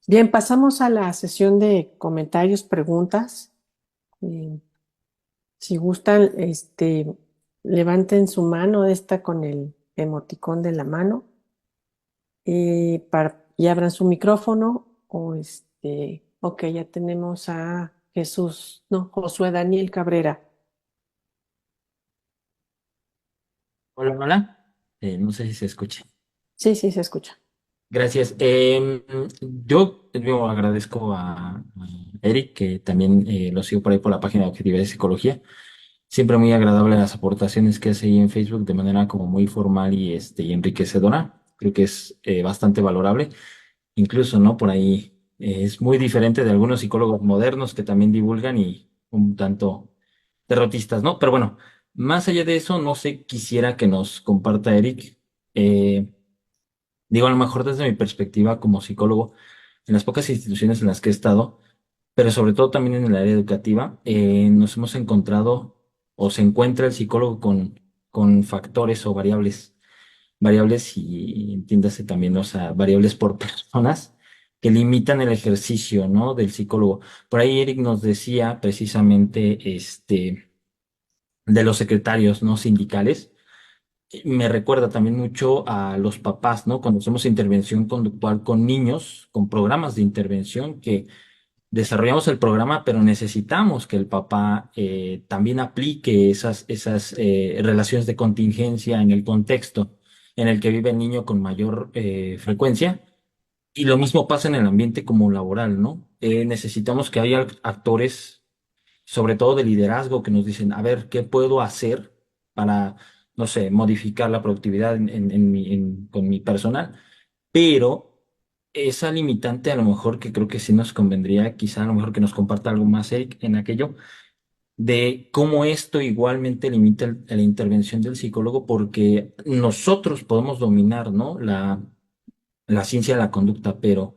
Bien, pasamos a la sesión de comentarios, preguntas. Eh, si gustan, levanten su mano, esta con el emoticón de la mano, y abran su micrófono. Ok, ya tenemos a Jesús, no, Josué Daniel Cabrera. Hola, hola. No sé si se escucha. Sí, sí, se escucha. Gracias. Yo agradezco a Eric, que también lo sigo por ahí por la página de Objetividad y Psicología. Siempre muy agradable las aportaciones que hace ahí en Facebook de manera como muy formal y enriquecedora. Creo que es bastante valorable. Incluso, ¿no? Por ahí es muy diferente de algunos psicólogos modernos que también divulgan y un tanto derrotistas, ¿no? Pero bueno, más allá de eso, no sé, quisiera que nos comparta Eric. eh, Digo, a lo mejor desde mi perspectiva como psicólogo, en las pocas instituciones en las que he estado, pero sobre todo también en el área educativa, nos hemos encontrado o se encuentra el psicólogo con factores o variables y entiéndase también, o sea, variables por personas que limitan el ejercicio, ¿no? Del psicólogo. Por ahí Eric nos decía precisamente, de los secretarios, ¿no? Sindicales. Me recuerda también mucho a los papás, ¿no? Cuando hacemos intervención conductual con niños, con programas de intervención que desarrollamos el programa, pero necesitamos que el papá también aplique esas relaciones de contingencia en el contexto en el que vive el niño con mayor frecuencia. Y lo mismo pasa en el ambiente como laboral, ¿no? Necesitamos que haya actores sobre todo de liderazgo, que nos dicen, a ver, ¿qué puedo hacer para, no sé, modificar la productividad con mi personal? Pero esa limitante a lo mejor que creo que sí nos convendría, quizá a lo mejor que nos comparta algo más Eric en aquello, de cómo esto igualmente limita la intervención del psicólogo, porque nosotros podemos dominar, ¿no? La ciencia de la conducta, pero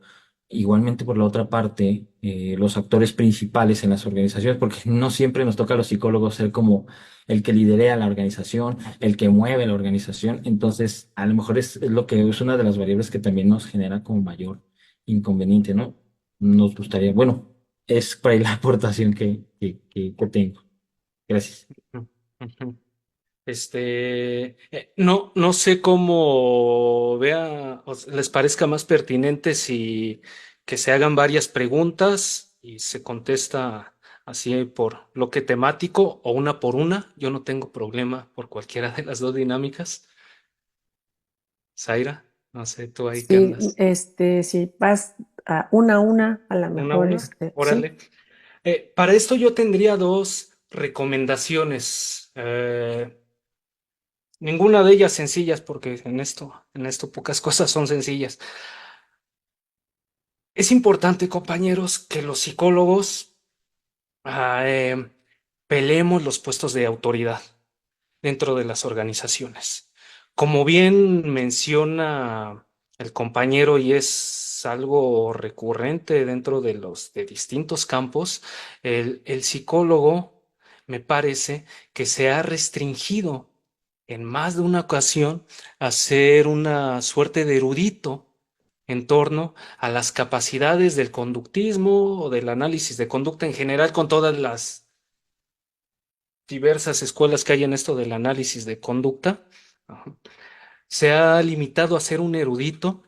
igualmente por la otra parte, los actores principales en las organizaciones, porque no siempre nos toca a los psicólogos ser como el que liderea la organización, el que mueve la organización, entonces a lo mejor es lo que es una de las variables que también nos genera como mayor inconveniente, ¿no? Nos gustaría, bueno, es por ahí la aportación que tengo. Gracias. Ujú, ujú. No sé cómo les parezca más pertinente si que se hagan varias preguntas y se contesta así por bloque temático o una por una. Yo no tengo problema por cualquiera de las dos dinámicas. Zaira, no sé, tú ahí qué Sí, andas. si vas a una, a lo Una a mejor, una, sí. órale. Para esto yo tendría dos recomendaciones. Ninguna de ellas sencillas, porque en esto pocas cosas son sencillas. Es importante, compañeros, que los psicólogos ah, eh, peleemos los puestos de autoridad dentro de las organizaciones. Como bien menciona el compañero, y es algo recurrente dentro de los de distintos campos, el psicólogo me parece que se ha restringido en más de una ocasión a ser una suerte de erudito en torno a las capacidades del conductismo o del análisis de conducta en general, con todas las diversas escuelas que hay en esto del análisis de conducta. Ajá. Se ha limitado a ser un erudito,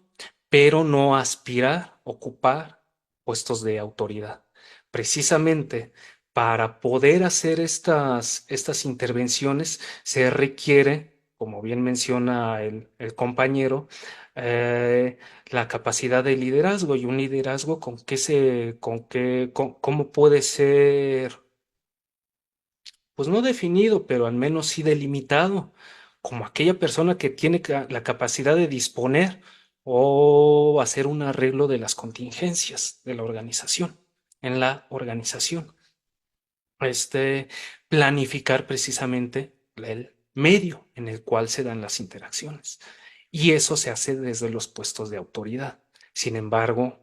pero no a aspirar a ocupar puestos de autoridad. Precisamente para poder hacer estas intervenciones se requiere, como bien menciona el compañero, eh, la capacidad de liderazgo, y un liderazgo cómo puede ser, pues no definido, pero al menos sí delimitado, como aquella persona que tiene la capacidad de disponer o hacer un arreglo de las contingencias de la organización, en la organización. Este, Planificar precisamente el medio en el cual se dan las interacciones. Y eso se hace desde los puestos de autoridad. Sin embargo,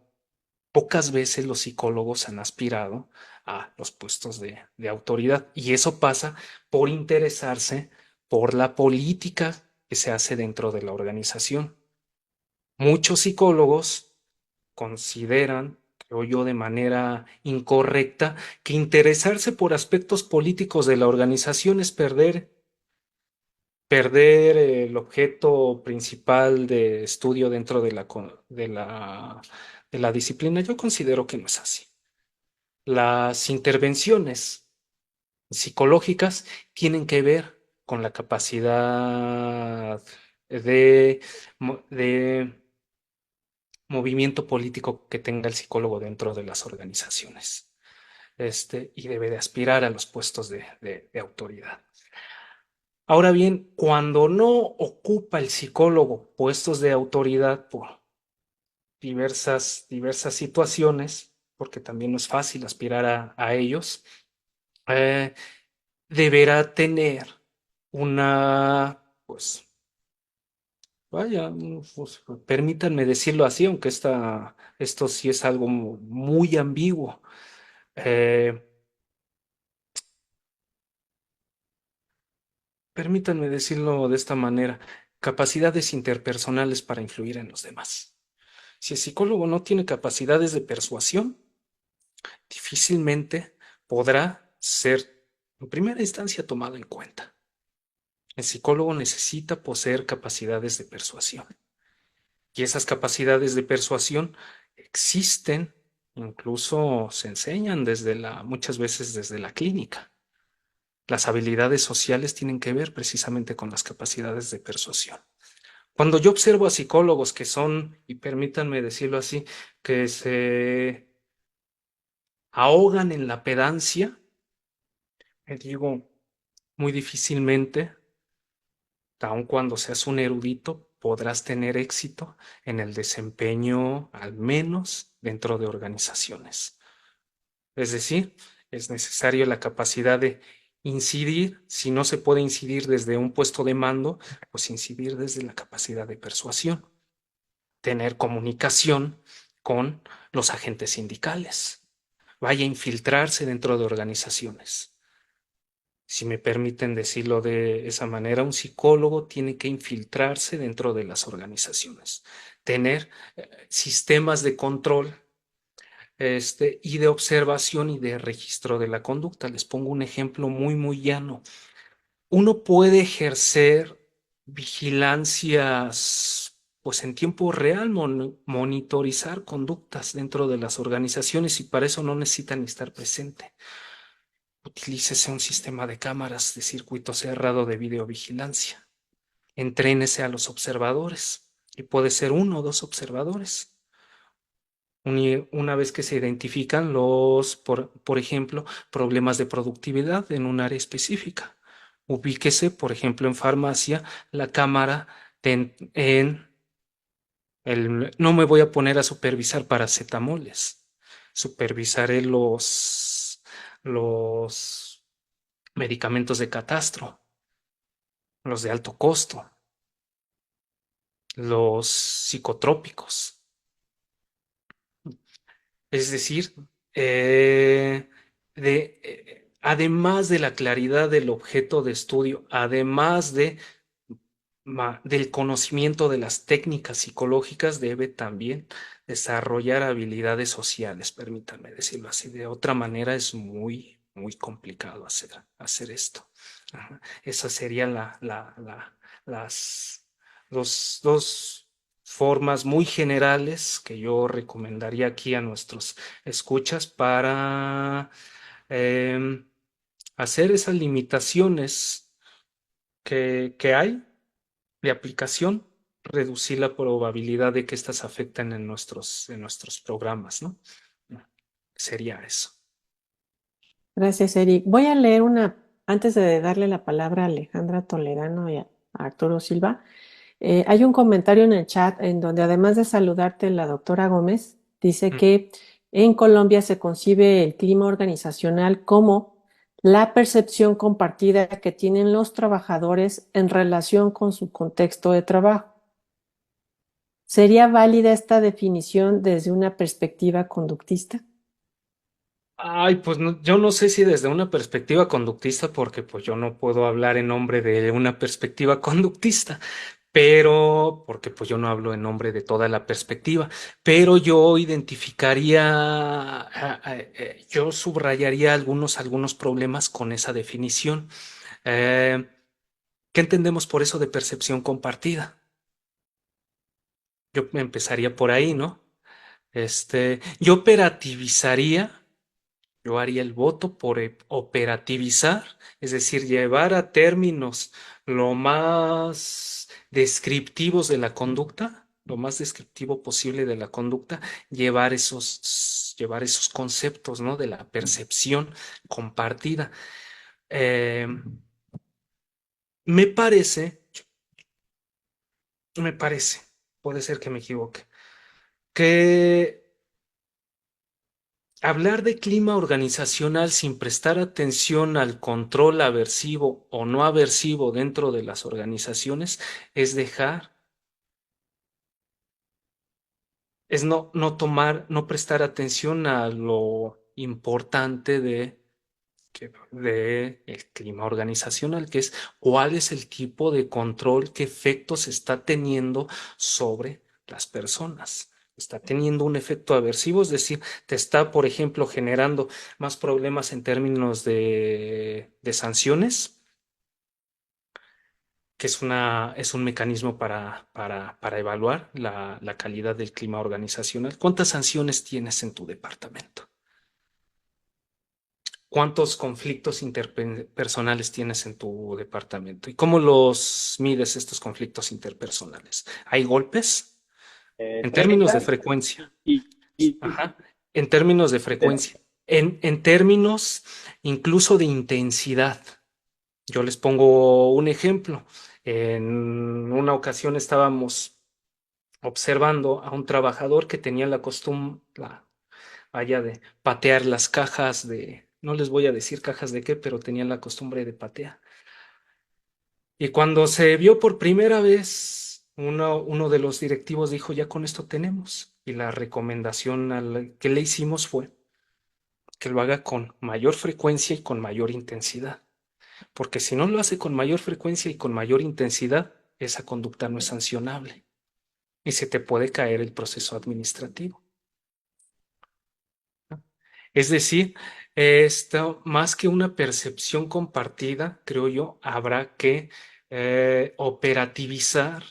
pocas veces los psicólogos han aspirado a los puestos de autoridad, y eso pasa por interesarse por la política que se hace dentro de la organización. Muchos psicólogos consideran, creo yo, de manera incorrecta, que interesarse por aspectos políticos de la organización es perder el objeto principal de estudio dentro de la disciplina. Yo considero que no es así. Las intervenciones psicológicas tienen que ver con la capacidad de, de movimiento político que tenga el psicólogo dentro de las organizaciones. Y debe de aspirar a los puestos de autoridad. Ahora bien, cuando no ocupa el psicólogo puestos de autoridad por diversas situaciones, porque también no es fácil aspirar a ellos, eh, deberá tener pues, vaya, pues, permítanme decirlo así, aunque esto sí es algo muy ambiguo. Eh, Permítanme decirlo de esta manera, capacidades interpersonales para influir en los demás. Si el psicólogo no tiene capacidades de persuasión, difícilmente podrá ser en primera instancia tomado en cuenta. El psicólogo necesita poseer capacidades de persuasión y esas capacidades de persuasión existen, incluso se enseñan muchas veces desde la clínica. Las habilidades sociales tienen que ver precisamente con las capacidades de persuasión. Cuando yo observo a psicólogos que son, y permítanme decirlo así, que se ahogan en la pedancia, me digo, muy difícilmente, aun cuando seas un erudito, podrás tener éxito en el desempeño, al menos dentro de organizaciones. Es decir, es necesario la capacidad de incidir, si no se puede incidir desde un puesto de mando, pues incidir desde la capacidad de persuasión, tener comunicación con los agentes sindicales, vaya a infiltrarse dentro de organizaciones. Si me permiten decirlo de esa manera, un psicólogo tiene que infiltrarse dentro de las organizaciones, tener sistemas de control y de observación y de registro de la conducta. Les pongo un ejemplo muy llano. Uno puede ejercer vigilancias, pues en tiempo real, monitorizar conductas dentro de las organizaciones y para eso no necesitan estar presente. Utilícese un sistema de cámaras de circuito cerrado de videovigilancia. Entrénese a los observadores y puede ser uno o dos observadores. Una vez que se identifican por ejemplo, problemas de productividad en un área específica. Ubíquese, por ejemplo, en farmacia, la cámara no me voy a poner a supervisar paracetamoles. Supervisaré los medicamentos de catastro, los de alto costo, los psicotrópicos. Es decir, además de la claridad del objeto de estudio, además del conocimiento de las técnicas psicológicas, debe también desarrollar habilidades sociales, permítanme decirlo así. De otra manera es muy complicado hacer esto. Ajá. Esas serían las dos formas muy generales que yo recomendaría aquí a nuestros escuchas para em, hacer esas limitaciones que hay de aplicación, reducir la probabilidad de que estas afecten en nuestros programas, ¿no? Sería eso. Gracias, Eric. Voy a leer antes de darle la palabra a Alejandra Toledano y a Arturo Silva. Hay un comentario en el chat en donde además de saludarte la doctora Gómez, dice Mm. que en Colombia se concibe el clima organizacional como la percepción compartida que tienen los trabajadores en relación con su contexto de trabajo. ¿Sería válida esta definición desde una perspectiva conductista? Ay, pues yo no sé si desde una perspectiva conductista, porque pues yo no puedo hablar en nombre de una perspectiva conductista, pero, porque pues yo no hablo en nombre de toda la perspectiva, pero yo identificaría, yo subrayaría algunos problemas con esa definición. Eh, ¿Qué entendemos por eso de percepción compartida? Yo empezaría por ahí, ¿no? Yo operativizaría, yo haría el voto por operativizar, es decir, llevar a términos lo más descriptivos de la conducta, lo más descriptivo posible de la conducta, llevar esos conceptos, ¿no? De la percepción compartida. Eh, me parece, me parece, puede ser que me equivoque, que hablar de clima organizacional sin prestar atención al control aversivo o no aversivo dentro de las organizaciones es no tomar, no prestar atención a lo importante de el clima organizacional, que es cuál es el tipo de control, qué efectos está teniendo sobre las personas. Está teniendo un efecto aversivo, es decir, te está, por ejemplo, generando más problemas en términos de sanciones, que es un mecanismo para evaluar la calidad del clima organizacional. ¿Cuántas sanciones tienes en tu departamento? ¿Cuántos conflictos interpersonales tienes en tu departamento? ¿Y cómo los mides estos conflictos interpersonales? ¿Hay golpes? En términos de 30 frecuencia. y Ajá. En términos de frecuencia. En términos incluso de intensidad. Yo les pongo un ejemplo. En una ocasión estábamos observando a un trabajador que tenía la costumbre, vaya, de patear las cajas no les voy a decir cajas de qué, pero tenían la costumbre de patear. Y cuando se vio por primera vez, uno de los directivos dijo, ya con esto tenemos. Y la recomendación que le hicimos fue que lo haga con mayor frecuencia y con mayor intensidad. Porque si no lo hace con mayor frecuencia y con mayor intensidad, esa conducta no es sancionable y se te puede caer el proceso administrativo. Es decir, esto más que una percepción compartida, creo yo, habrá que operativizar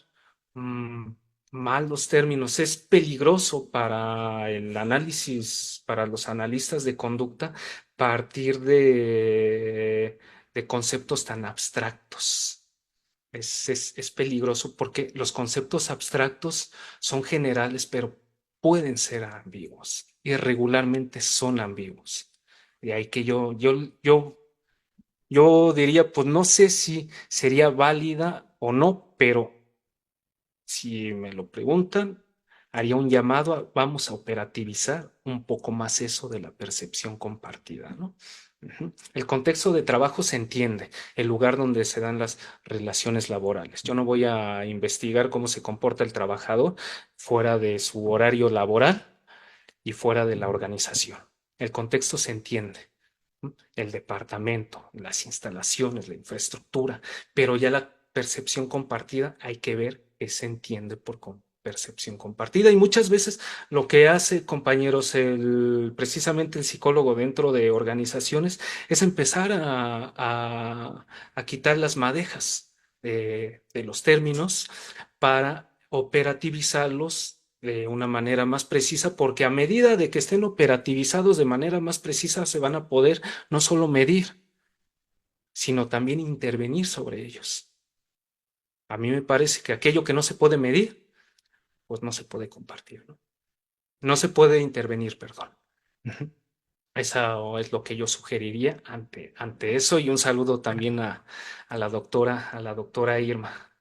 mm, mal los términos. Es peligroso para el análisis, para los analistas de conducta, partir de conceptos tan abstractos. Es peligroso porque los conceptos abstractos son generales, pero pueden ser ambiguos y regularmente son ambiguos. De ahí que yo diría, pues no sé si sería válida o no, pero si me lo preguntan, haría un llamado vamos a operativizar un poco más eso de la percepción compartida, ¿no? Ujú. El contexto de trabajo se entiende, el lugar donde se dan las relaciones laborales. Yo no voy a investigar cómo se comporta el trabajador fuera de su horario laboral y fuera de la organización. El contexto se entiende. El departamento, las instalaciones, la infraestructura, pero ya la percepción compartida hay que ver qué se entiende por percepción compartida. Y muchas veces lo que hace, compañeros, precisamente el psicólogo dentro de organizaciones es empezar a quitar las madejas de los términos para operativizarlos de una manera más precisa, porque a medida de que estén operativizados de manera más precisa, se van a poder no solo medir, sino también intervenir sobre ellos. A mí me parece que aquello que no se puede medir, pues no se puede compartir, ¿no? No se puede intervenir, perdón. Eso es lo que yo sugeriría ante eso, y un saludo también a la doctora Irma.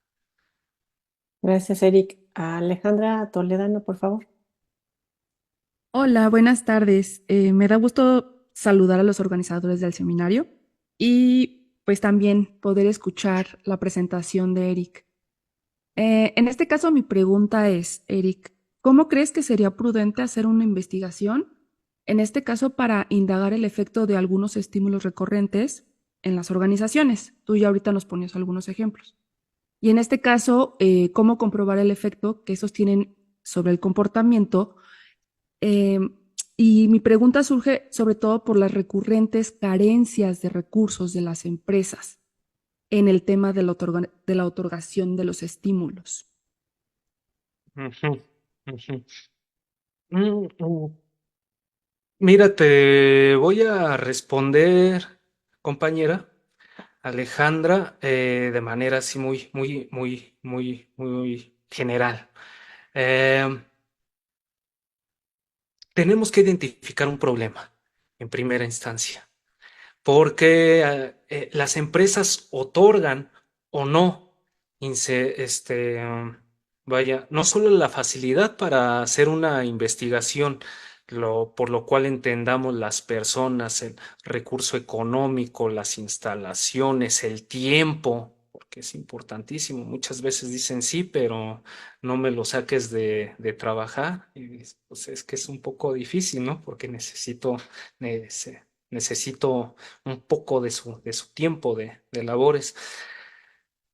Gracias, Eric. Alejandra Toledano, por favor. Hola, buenas tardes. Me da gusto saludar a los organizadores del seminario y pues también poder escuchar la presentación de Eric. En este caso, mi pregunta es, Eric, ¿cómo crees que sería prudente hacer una investigación, en este caso para indagar el efecto de algunos estímulos recurrentes en las organizaciones? Tú ya ahorita nos ponías algunos ejemplos. Y en este caso, ¿cómo comprobar el efecto que estos tienen sobre el comportamiento? Eh, y mi pregunta surge sobre todo por las recurrentes carencias de recursos de las empresas en el tema de la otorgación de los estímulos. Ujú, ujú. Mm. Mira, te voy a responder, compañera Alejandra, de manera así muy general. Em, Tenemos que identificar un problema en primera instancia, porque las empresas otorgan o no, vaya, no solo la facilidad para hacer una investigación, por lo cual entendamos las personas, el recurso económico, las instalaciones, el tiempo, porque es importantísimo. Muchas veces dicen sí, pero no me lo saques de trabajar. Y pues es que es un poco difícil, ¿no? Porque necesito un poco de su tiempo de labores,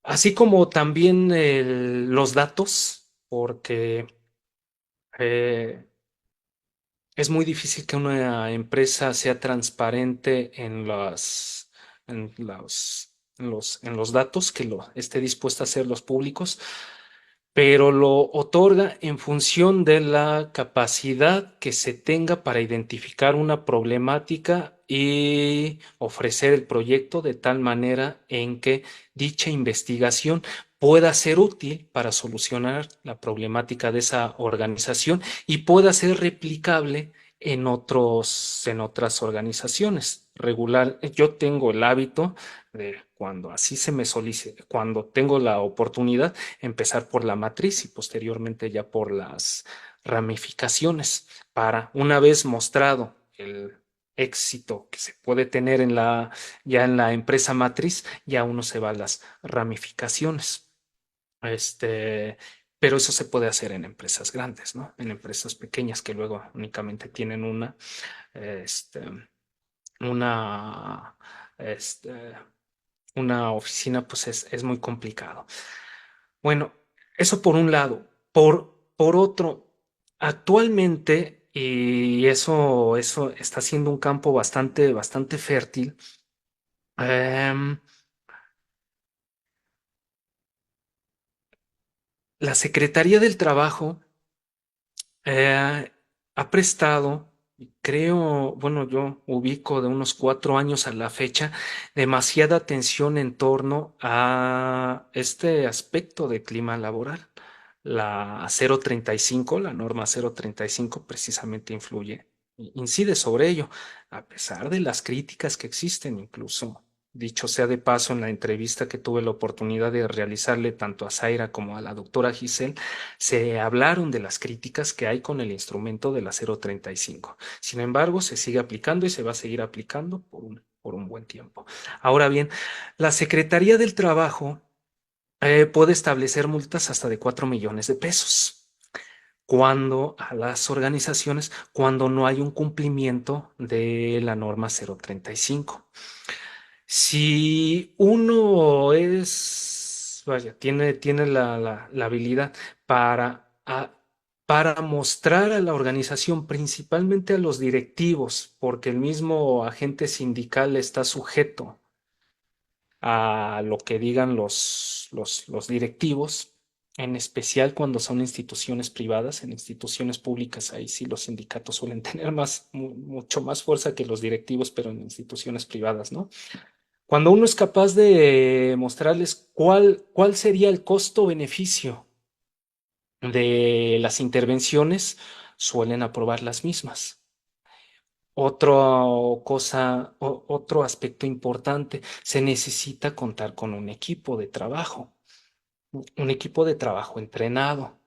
así como también los datos, porque eh, es muy difícil que una empresa sea transparente en los datos, que lo esté dispuesta a hacerlos públicos, pero lo otorga en función de la capacidad que se tenga para identificar una problemática y ofrecer el proyecto de tal manera en que dicha investigación pueda ser útil para solucionar la problemática de esa organización y pueda ser replicable en otras organizaciones. Regular, yo tengo el hábito de cuando así se me solicita, cuando tengo la oportunidad, empezar por la matriz y posteriormente ya por las ramificaciones, para una vez mostrado el éxito que se puede tener ya en la empresa matriz, ya uno se va a las ramificaciones. Este, pero eso se puede hacer en empresas grandes, ¿no? En empresas pequeñas que luego únicamente tienen este, una, este, una oficina, pues es muy complicado. Bueno, eso por un lado. Por otro, actualmente, y eso está siendo un campo bastante fértil, em, la Secretaría del Trabajo ha prestado, creo, bueno, yo ubico de unos 4 años a la fecha, demasiada atención en torno a este aspecto de clima laboral. La 035, la norma 035, precisamente incide sobre ello, a pesar de las críticas que existen, incluso. Dicho sea de paso, en la entrevista que tuve la oportunidad de realizarle tanto a Zaira como a la doctora Giselle, se hablaron de las críticas que hay con el instrumento del acero 35. Sin embargo, se sigue aplicando y se va a seguir aplicando por un buen tiempo. Ahora bien, la Secretaría del Trabajo puede establecer multas hasta de 4 millones de pesos cuando a las organizaciones, cuando no hay un cumplimiento de la norma 035. Si uno vaya, tiene la habilidad para, para mostrar a la organización, principalmente a los directivos, porque el mismo agente sindical está sujeto a lo que digan los directivos, en especial cuando son instituciones privadas. En instituciones públicas, ahí sí los sindicatos suelen tener mucho más fuerza que los directivos, pero en instituciones privadas, ¿no? Cuando uno es capaz de mostrarles cuál sería el costo-beneficio de las intervenciones, suelen aprobar las mismas. Otro aspecto importante, se necesita contar con un equipo de trabajo entrenado,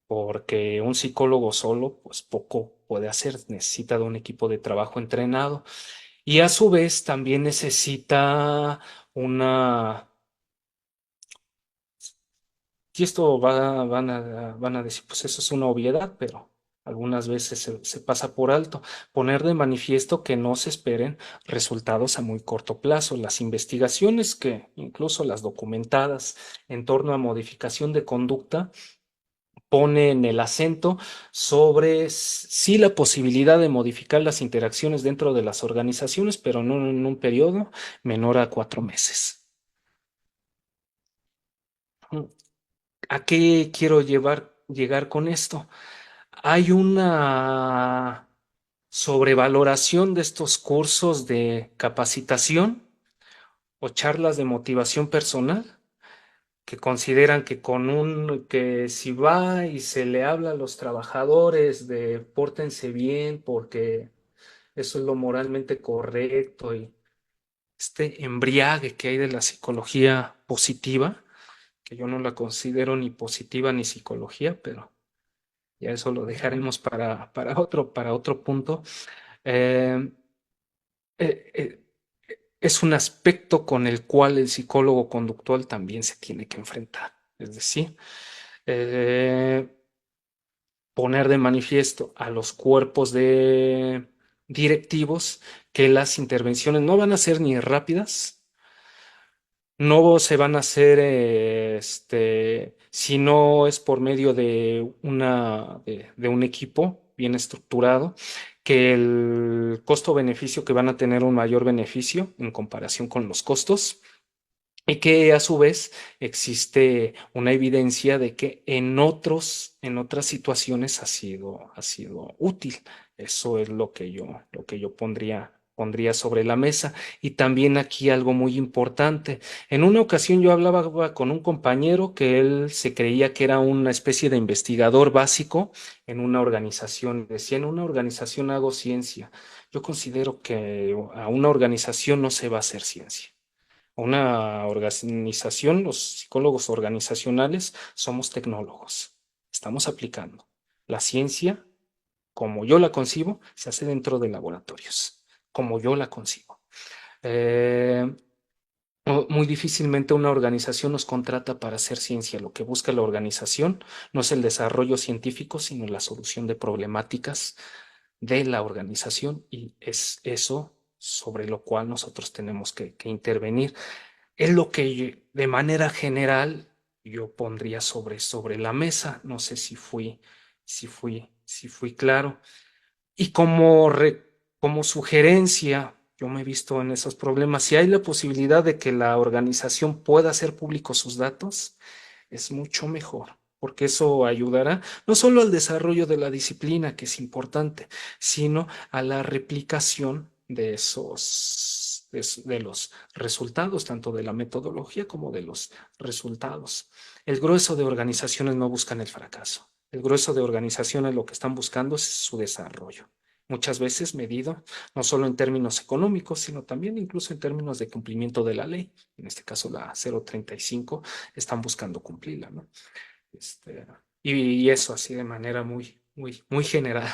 porque un psicólogo solo, pues poco puede hacer, necesita de un equipo de trabajo entrenado y a su vez también necesita una. Y esto van a decir, pues eso es una obviedad, pero algunas veces se pasa por alto. Poner de manifiesto que no se esperen resultados a muy corto plazo. Las investigaciones que, incluso las documentadas en torno a modificación de conducta, ponen el acento sobre sí la posibilidad de modificar las interacciones dentro de las organizaciones, pero no en un periodo menor a 4 meses. ¿A qué quiero llegar con esto? Hay una sobrevaloración de estos cursos de capacitación o charlas de motivación personal, que consideran que que si va y se le habla a los trabajadores de pórtense bien porque eso es lo moralmente correcto, y este embriague que hay de la psicología positiva, que yo no la considero ni positiva ni psicología, pero ya eso lo dejaremos para otro punto. Eh, eh, eh, es un aspecto con el cual el psicólogo conductual también se tiene que enfrentar. Es decir, eh, poner de manifiesto a los cuerpos de directivos que las intervenciones no van a ser ni rápidas, no se van a hacer, si no es por medio de de un equipo bien estructurado, que el costo-beneficio, que van a tener un mayor beneficio en comparación con los costos, y que a su vez existe una evidencia de que en otras situaciones ha sido útil. Eso es lo que yo pondría sobre la mesa. Y también aquí algo muy importante. En una ocasión yo hablaba con un compañero que él se creía que era una especie de investigador básico en una organización. Decía, en una organización hago ciencia. Yo considero que a una organización no se va a hacer ciencia. Una organización, los psicólogos organizacionales somos tecnólogos. Estamos aplicando. La ciencia, como yo la concibo, se hace dentro de laboratorios, como yo la concibo. Eh, Muy difícilmente una organización nos contrata para hacer ciencia. Lo que busca la organización no es el desarrollo científico, sino la solución de problemáticas de la organización, y es eso sobre lo cual nosotros tenemos que intervenir. Es lo que de manera general yo pondría sobre la mesa. No sé si fui claro. Y como sugerencia, yo me he visto en esos problemas. Si hay la posibilidad de que la organización pueda hacer públicos sus datos, es mucho mejor, porque eso ayudará no solo al desarrollo de la disciplina, que es importante, sino a la replicación de de los resultados, tanto de la metodología como de los resultados. El grueso de organizaciones no buscan el fracaso. El grueso de organizaciones lo que están buscando es su desarrollo, muchas veces medido no solo en términos económicos, sino también incluso en términos de cumplimiento de la ley. En este caso, la 035, están buscando cumplirla, ¿no? Este, y eso así de manera muy general.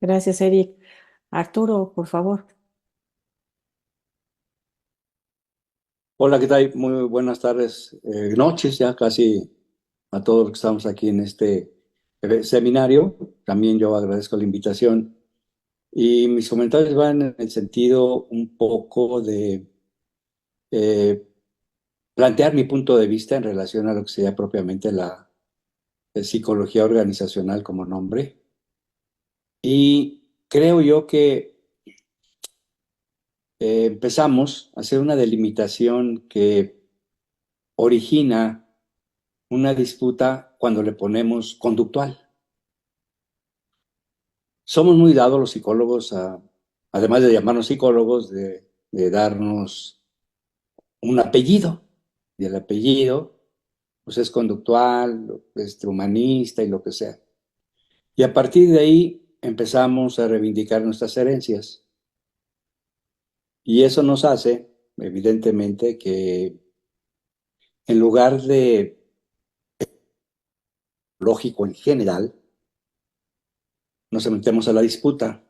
Gracias, Eric. Arturo, por favor. Hola, ¿qué tal? Muy buenas tardes, noches ya casi a todos los que estamos aquí en este seminario. También yo agradezco la invitación y mis comentarios van en el sentido un poco de eh, plantear mi punto de vista en relación a lo que sería propiamente la psicología organizacional como nombre. Y creo yo que empezamos a hacer una delimitación que origina una disputa cuando le ponemos conductual. Somos muy dados los psicólogos, además de llamarnos psicólogos, de darnos un apellido. Y el apellido, pues es conductual, humanista y lo que sea. Y a partir de ahí empezamos a reivindicar nuestras herencias. Y eso nos hace, evidentemente, que en lugar de lógico en general, nos metemos a la disputa.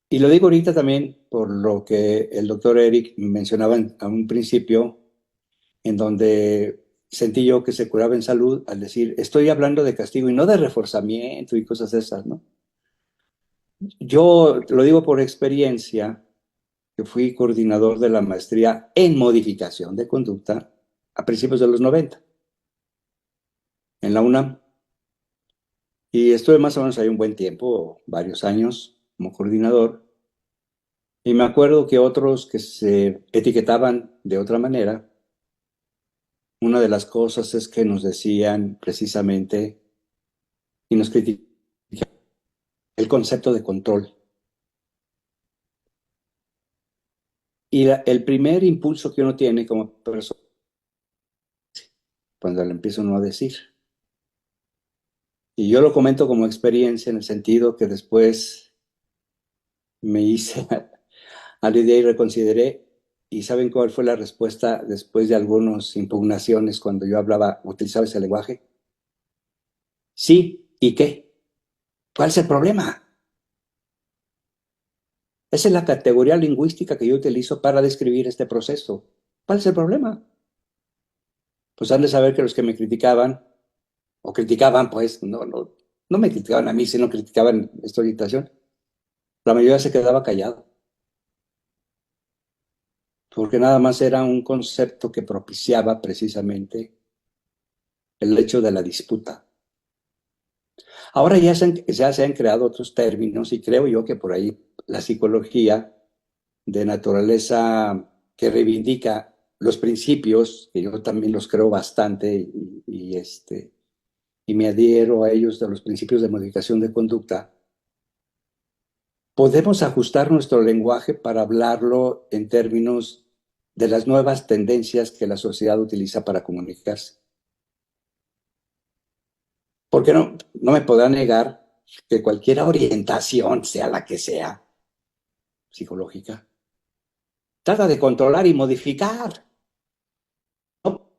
Y lo digo ahorita también por lo que el doctor Eric mencionaba a un principio, en donde sentí yo que se curaba en salud al decir, estoy hablando de castigo y no de reforzamiento y cosas de esas, ¿no? Yo lo digo por experiencia, que fui coordinador de la maestría en modificación de conducta a principios de los 90 en la UNAM. Y estuve más o menos ahí un buen tiempo, varios años como coordinador. Y me acuerdo que otros que se etiquetaban de otra manera, una de las cosas es que nos decían precisamente y nos criticaban el concepto de control. Y el primer impulso que uno tiene como persona, cuando le empieza uno a decir, y yo lo comento como experiencia en el sentido que después me hice a la idea y reconsideré, y ¿saben cuál fue la respuesta después de algunas impugnaciones cuando yo hablaba, utilizaba ese lenguaje? Sí, ¿y qué? ¿Cuál es el problema? Esa es la categoría lingüística que yo utilizo para describir este proceso. ¿Cuál es el problema? Pues han de saber que los que me criticaban, o criticaban, pues, no me criticaban a mí, sino criticaban esta orientación. La mayoría se quedaba callado, porque nada más era un concepto que propiciaba precisamente el hecho de la disputa. Ahora ya se han creado otros términos y creo yo que por ahí la psicología de naturaleza que reivindica los principios, que yo también los creo bastante y me adhiero a ellos de los principios de modificación de conducta, podemos ajustar nuestro lenguaje para hablarlo en términos de las nuevas tendencias que la sociedad utiliza para comunicarse. Porque no me podrá negar que cualquier orientación, sea la que sea, psicológica, trata de controlar y modificar. ¿No?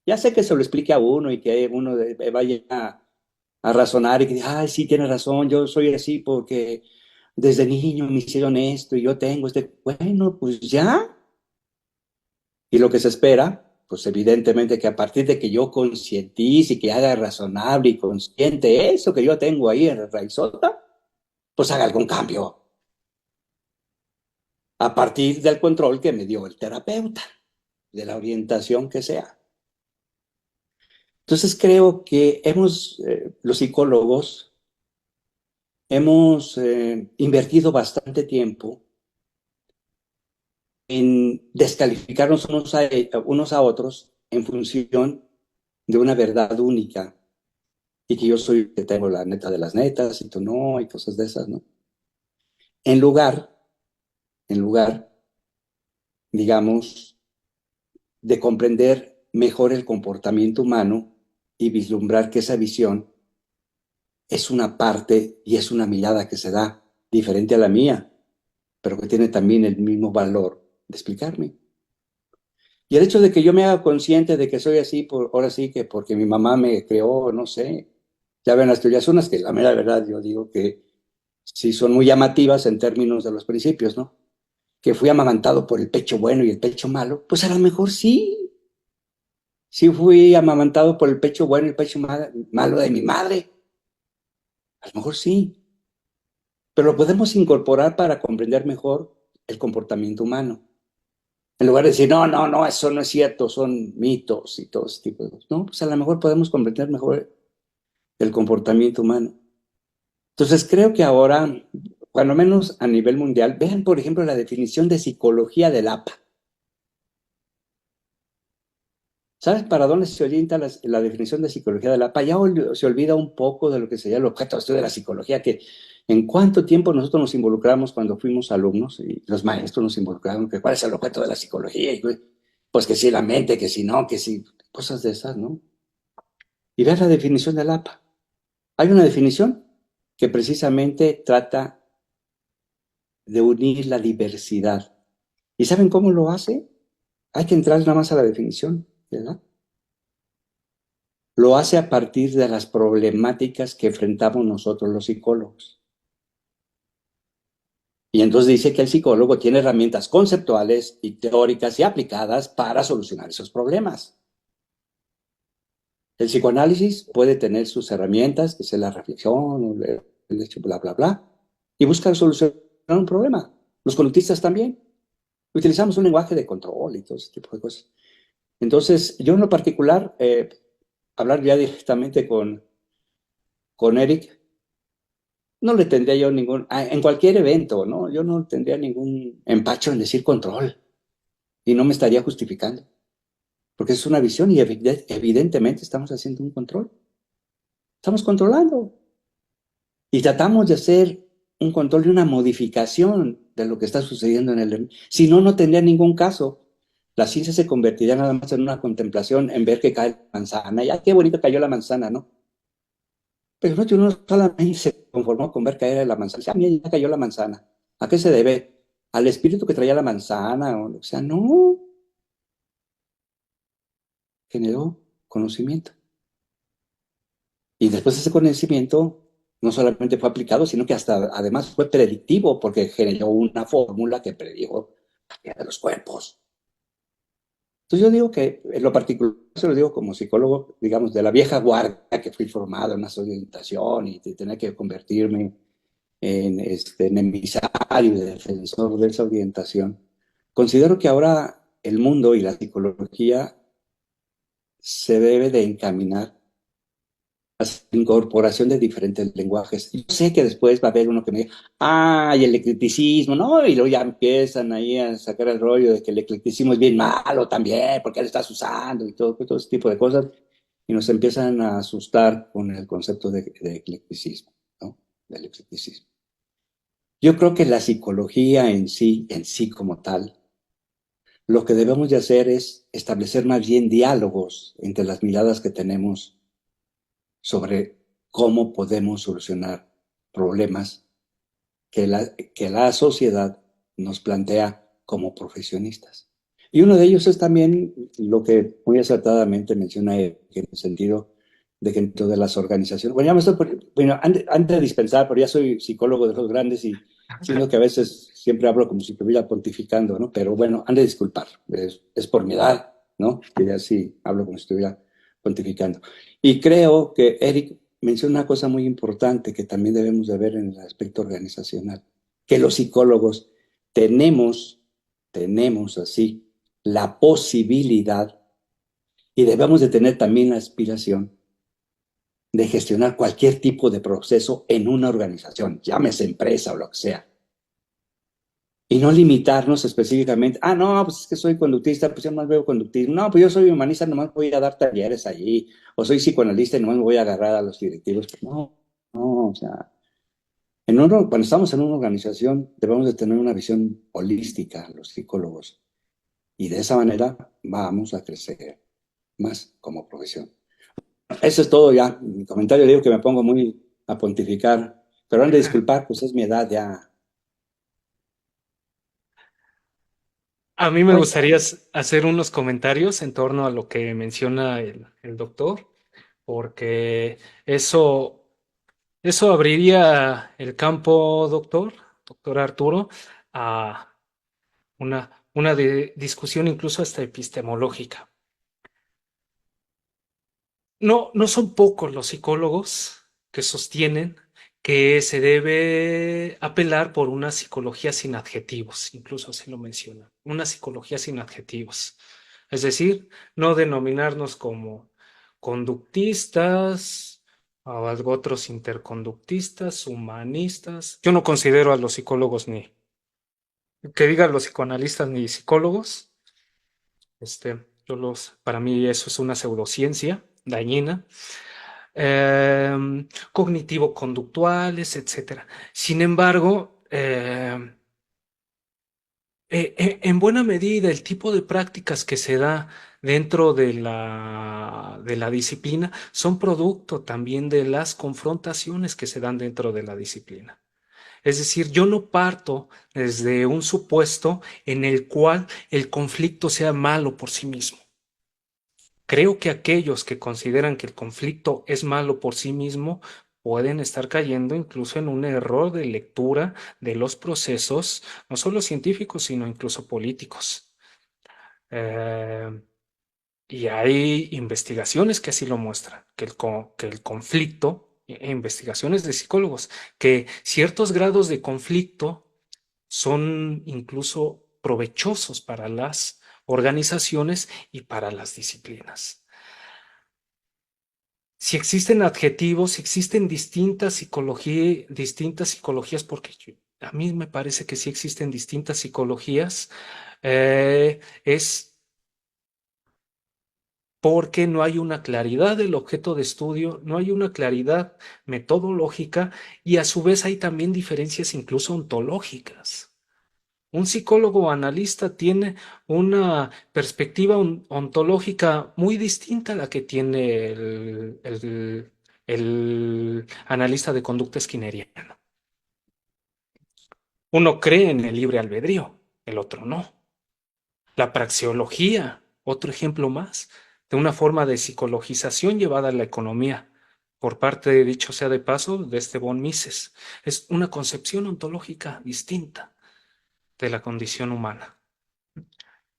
Ya sé que se lo explique a uno y que uno vaya a razonar y que diga, ay, sí, tiene razón, yo soy así porque desde niño me hicieron esto y yo tengo este. Bueno, pues ya. Y lo que se espera, pues evidentemente que a partir de que yo concientice y que haga razonable y consciente eso que yo tengo ahí en la raizota, pues haga algún cambio a partir del control que me dio el terapeuta, de la orientación que sea. Entonces creo que los psicólogos, hemos invertido bastante tiempo en descalificarnos unos a otros en función de una verdad única y que yo soy el que tengo la neta de las netas y tú no, y cosas de esas, ¿no? En lugar, en lugar, digamos, de comprender mejor el comportamiento humano y vislumbrar que esa visión es una parte y es una mirada que se da diferente a la mía, pero que tiene también el mismo valor de explicarme. Y el hecho de que yo me haga consciente de que soy así, ahora sí que porque mi mamá me creó, no sé, ya ven las teorías unas que la mera verdad yo digo que sí son muy llamativas en términos de los principios, ¿no? Que fui amamantado por el pecho bueno y el pecho malo, pues a lo mejor sí, sí fui amamantado por el pecho bueno y el pecho malo de mi madre, a lo mejor sí, pero lo podemos incorporar para comprender mejor el comportamiento humano. En lugar de decir, no, no, no, eso no es cierto, son mitos y todo ese tipo de cosas. No, pues a lo mejor podemos comprender mejor el comportamiento humano. Entonces creo que ahora, cuando menos a nivel mundial, vean por ejemplo la definición de psicología del APA. ¿Sabes para dónde se orienta la definición de psicología del APA? Ya se olvida un poco de lo que sería el objeto de estudio de la psicología, que en cuánto tiempo nosotros nos involucramos cuando fuimos alumnos y los maestros nos involucraron, que cuál es el objeto de la psicología, y pues que si la mente, que si no, que si cosas de esas, ¿no? Y vean la definición del APA. Hay una definición que precisamente trata de unir la diversidad. ¿Y saben cómo lo hace? Hay que entrar nada más a la definición, ¿verdad? Lo hace a partir de las problemáticas que enfrentamos nosotros los psicólogos. Y entonces dice que el psicólogo tiene herramientas conceptuales y teóricas y aplicadas para solucionar esos problemas. El psicoanálisis puede tener sus herramientas, que es la reflexión, el hecho, bla, bla, bla, y buscar solucionar un problema. Los conductistas también. Utilizamos un lenguaje de control y todo ese tipo de cosas. Entonces, yo en lo particular, hablar ya directamente con Eric, no le tendría yo en cualquier evento, ¿no? Yo no tendría ningún empacho en decir control y no me estaría justificando, porque es una visión y evidentemente estamos haciendo un control. Estamos controlando y tratamos de hacer un control y una modificación de lo que está sucediendo en el... Si no, no tendría ningún caso. La ciencia se convertiría nada más en una contemplación, en ver que cae la manzana. Ya qué bonito cayó la manzana, ¿no? Pero no, uno solamente se conformó con ver caer la manzana. Ah, mira, ya cayó la manzana. ¿A qué se debe? ¿Al espíritu que traía la manzana? O sea, no. Generó conocimiento. Y después ese conocimiento no solamente fue aplicado, sino que hasta además fue predictivo, porque generó una fórmula que predijo la vida de los cuerpos. Entonces yo digo que, en lo particular, se lo digo como psicólogo, digamos, de la vieja guardia que fui formado en una orientación y tener que convertirme en en emisario y defensor de esa orientación. Considero que ahora el mundo y la psicología se debe de encaminar a la incorporación de diferentes lenguajes. Yo sé que después va a haber uno que me diga, y el eclecticismo, ¿no? Y luego ya empiezan ahí a sacar el rollo de que el eclecticismo es bien malo también, porque lo estás usando y todo ese tipo de cosas. Y nos empiezan a asustar con el concepto de eclecticismo, ¿no? Del eclecticismo. Yo creo que la psicología en sí como tal, lo que debemos de hacer es establecer más bien diálogos entre las miradas que tenemos sobre cómo podemos solucionar problemas que la sociedad nos plantea como profesionistas. Y uno de ellos es también lo que muy acertadamente menciona él, en el sentido de que dentro de las organizaciones, bueno, ya me estoy, bueno, antes de dispensar, pero ya soy psicólogo de los grandes y siento que a veces siempre hablo como si estuviera pontificando, ¿no? Pero bueno, han de disculpar, es por mi edad, ¿no? Que ya sí hablo como si estuviera pontificando. Y creo que Eric menciona una cosa muy importante que también debemos de ver en el aspecto organizacional, que los psicólogos tenemos, tenemos así la posibilidad y debemos de tener también la aspiración de gestionar cualquier tipo de proceso en una organización, llámese empresa o lo que sea. Y no limitarnos específicamente, no, pues es que soy conductista, pues yo nomás veo conductismo. No, pues yo soy humanista, nomás voy a dar talleres allí. O soy psicoanalista y nomás me voy a agarrar a los directivos. No, no, o sea, cuando estamos en una organización debemos de tener una visión holística, los psicólogos. Y de esa manera vamos a crecer más como profesión. Eso es todo ya. Mi comentario digo que me pongo muy a pontificar, pero han de disculpar, pues es mi edad ya. A mí me Pues gustaría hacer unos comentarios en torno a lo que menciona el doctor, porque eso, eso abriría el campo, doctor Arturo, a una discusión incluso hasta epistemológica. No son pocos los psicólogos que sostienen que se debe apelar por una psicología sin adjetivos, incluso así lo mencionan, una psicología sin adjetivos. Es decir, no denominarnos como conductistas o algo otros interconductistas, humanistas. Yo no considero a los psicólogos ni, que digan los psicoanalistas ni psicólogos. Para mí eso es una pseudociencia dañina, cognitivo-conductuales, etcétera. Sin embargo, en buena medida, el tipo de prácticas que se da dentro de la disciplina son producto también de las confrontaciones que se dan dentro de la disciplina. Es decir, yo no parto desde un supuesto en el cual el conflicto sea malo por sí mismo. Creo que aquellos que consideran que el conflicto es malo por sí mismo pueden estar cayendo incluso en un error de lectura de los procesos, no solo científicos, sino incluso políticos. Eh, y hay investigaciones que así lo muestran, que el conflicto, investigaciones de psicólogos, que ciertos grados de conflicto son incluso provechosos para las organizaciones y para las disciplinas. Si existen adjetivos, si existen distintas psicologías, porque a mí me parece que sí existen distintas psicologías, es porque no hay una claridad del objeto de estudio, no hay una claridad metodológica y a su vez hay también diferencias incluso ontológicas. Un psicólogo analista tiene una perspectiva ontológica muy distinta a la que tiene el analista de conducta skinneriano. Uno cree en el libre albedrío, el otro no. La praxeología, otro ejemplo más, de una forma de psicologización llevada a la economía, por parte, de dicho sea de paso, de este von Mises. Es una concepción ontológica distinta de la condición humana.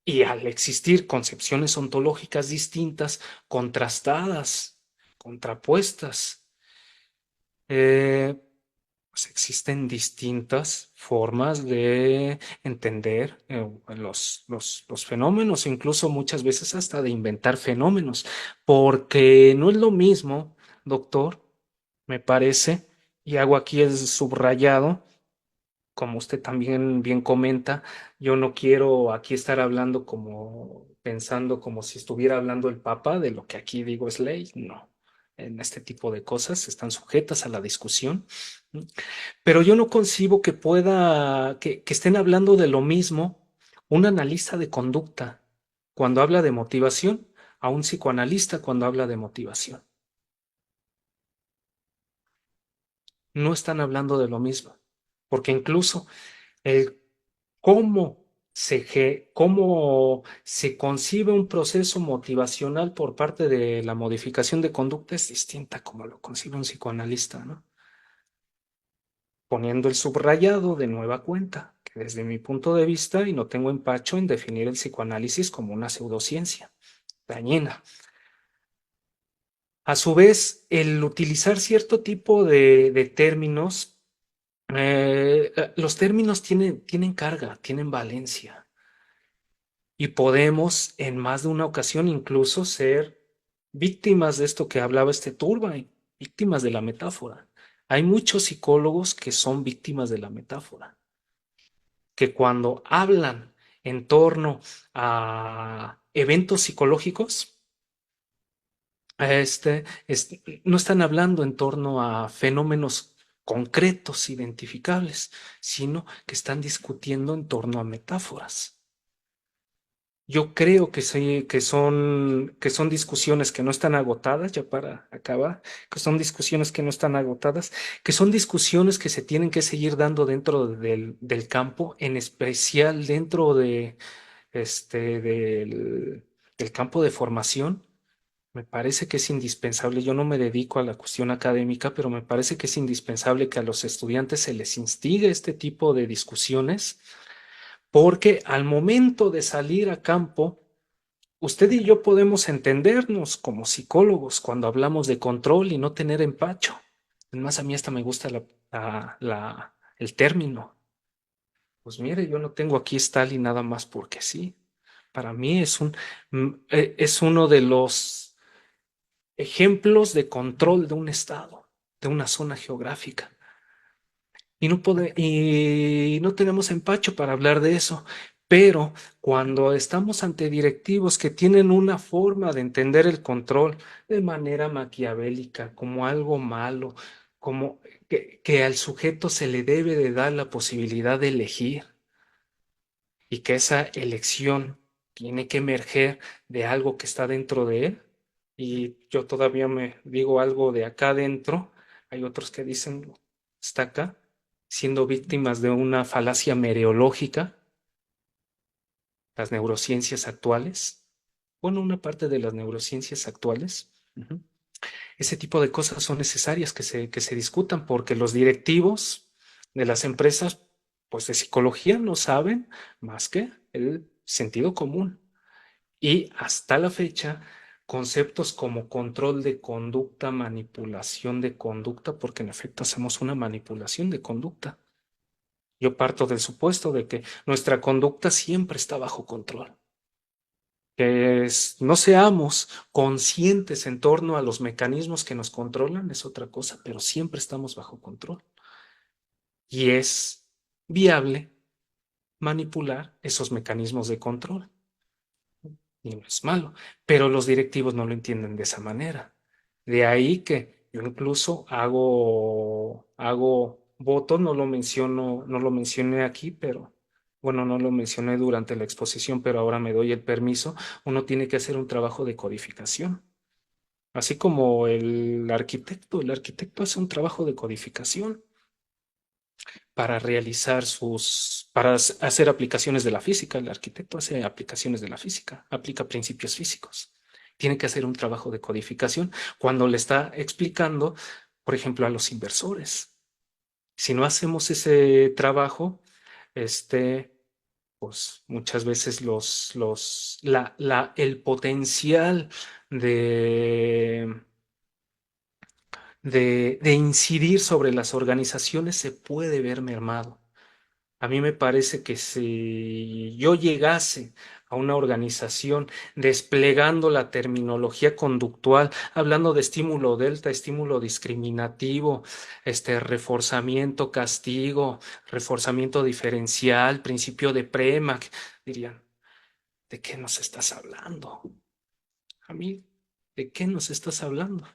Y al existir concepciones ontológicas distintas, contrastadas, contrapuestas, eh, pues existen distintas formas de entender los fenómenos, incluso muchas veces hasta de inventar fenómenos, porque no es lo mismo, doctor, me parece, y hago aquí el subrayado, como usted también bien comenta, yo no quiero aquí estar hablando como pensando como si estuviera hablando el Papa, de lo que aquí digo es ley, no. En este tipo de cosas están sujetas a la discusión, ¿no? Pero yo no concibo que que estén hablando de lo mismo un analista de conducta cuando habla de motivación a un psicoanalista cuando habla de motivación. No están hablando de lo mismo, porque incluso el cómo se concibe un proceso motivacional por parte de la modificación de conducta es distinta como lo concibe un psicoanalista, ¿no? Poniendo el subrayado de nueva cuenta, que desde mi punto de vista, y no tengo empacho en definir el psicoanálisis como una pseudociencia dañina. A su vez, el utilizar cierto tipo de términos, los términos tienen carga, tienen valencia. Y podemos en más de una ocasión incluso ser víctimas de esto que hablaba este Turbay, víctimas de la metáfora. Hay muchos psicólogos que son víctimas de la metáfora, que cuando hablan en torno a eventos psicológicos, no están hablando en torno a fenómenos concretos, identificables, sino que están discutiendo en torno a metáforas. Yo creo que sí, que son discusiones que no están agotadas, ya para acabar, que son discusiones que no están agotadas, que son discusiones que se tienen que seguir dando dentro del campo, en especial dentro del campo de formación. Me parece que es indispensable, yo no me dedico a la cuestión académica, pero me parece que es indispensable que a los estudiantes se les instigue este tipo de discusiones porque al momento de salir a campo, usted y yo podemos entendernos como psicólogos cuando hablamos de control y no tener empacho. Además, a mí hasta me gusta el término. Pues mire, yo no tengo aquí Stalin nada más porque sí. Para mí es uno de los ejemplos de control de un estado, de una zona geográfica. Y no tenemos empacho para hablar de eso. Pero cuando estamos ante directivos que tienen una forma de entender el control de manera maquiavélica, como algo malo, como que al sujeto se le debe de dar la posibilidad de elegir y que esa elección tiene que emerger de algo que está dentro de él, y yo todavía me digo algo de acá adentro, hay otros que dicen está acá, siendo víctimas de una falacia mereológica, las neurociencias actuales, bueno, una parte de las neurociencias actuales, Ese tipo de cosas son necesarias que se discutan porque los directivos de las empresas, pues de psicología no saben más que el sentido común. Y hasta la fecha, conceptos como control de conducta, manipulación de conducta, porque en efecto hacemos una manipulación de conducta. Yo parto del supuesto de que nuestra conducta siempre está bajo control. No seamos conscientes en torno a los mecanismos que nos controlan es otra cosa, pero siempre estamos bajo control. Y es viable manipular esos mecanismos de control. Y no es malo, pero los directivos no lo entienden de esa manera. De ahí que yo incluso hago voto, no lo mencioné aquí, pero bueno, no lo mencioné durante la exposición, pero ahora me doy el permiso. Uno tiene que hacer un trabajo de codificación. Así como el arquitecto hace un trabajo de codificación para para hacer aplicaciones de la física. El arquitecto hace aplicaciones de la física, aplica principios físicos. Tiene que hacer un trabajo de codificación cuando le está explicando, por ejemplo, a los inversores. Si no hacemos ese trabajo, este, pues muchas veces el potencial de de incidir sobre las organizaciones se puede ver mermado. A mí me parece que si yo llegase a una organización desplegando la terminología conductual, hablando de estímulo delta, estímulo discriminativo, reforzamiento, castigo, reforzamiento diferencial, principio de Premack, dirían, ¿de qué nos estás hablando? A mí, ¿de qué nos estás hablando?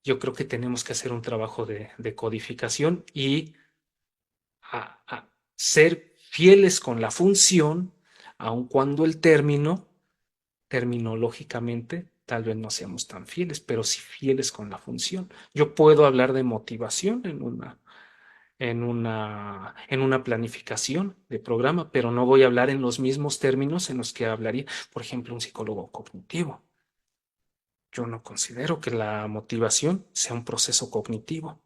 Yo creo que tenemos que hacer un trabajo de codificación y a ser fieles con la función, aun cuando el término, terminológicamente, tal vez no seamos tan fieles, pero sí fieles con la función. Yo puedo hablar de motivación en una planificación de programa, pero no voy a hablar en los mismos términos en los que hablaría, por ejemplo, un psicólogo cognitivo. Yo no considero que la motivación sea un proceso cognitivo.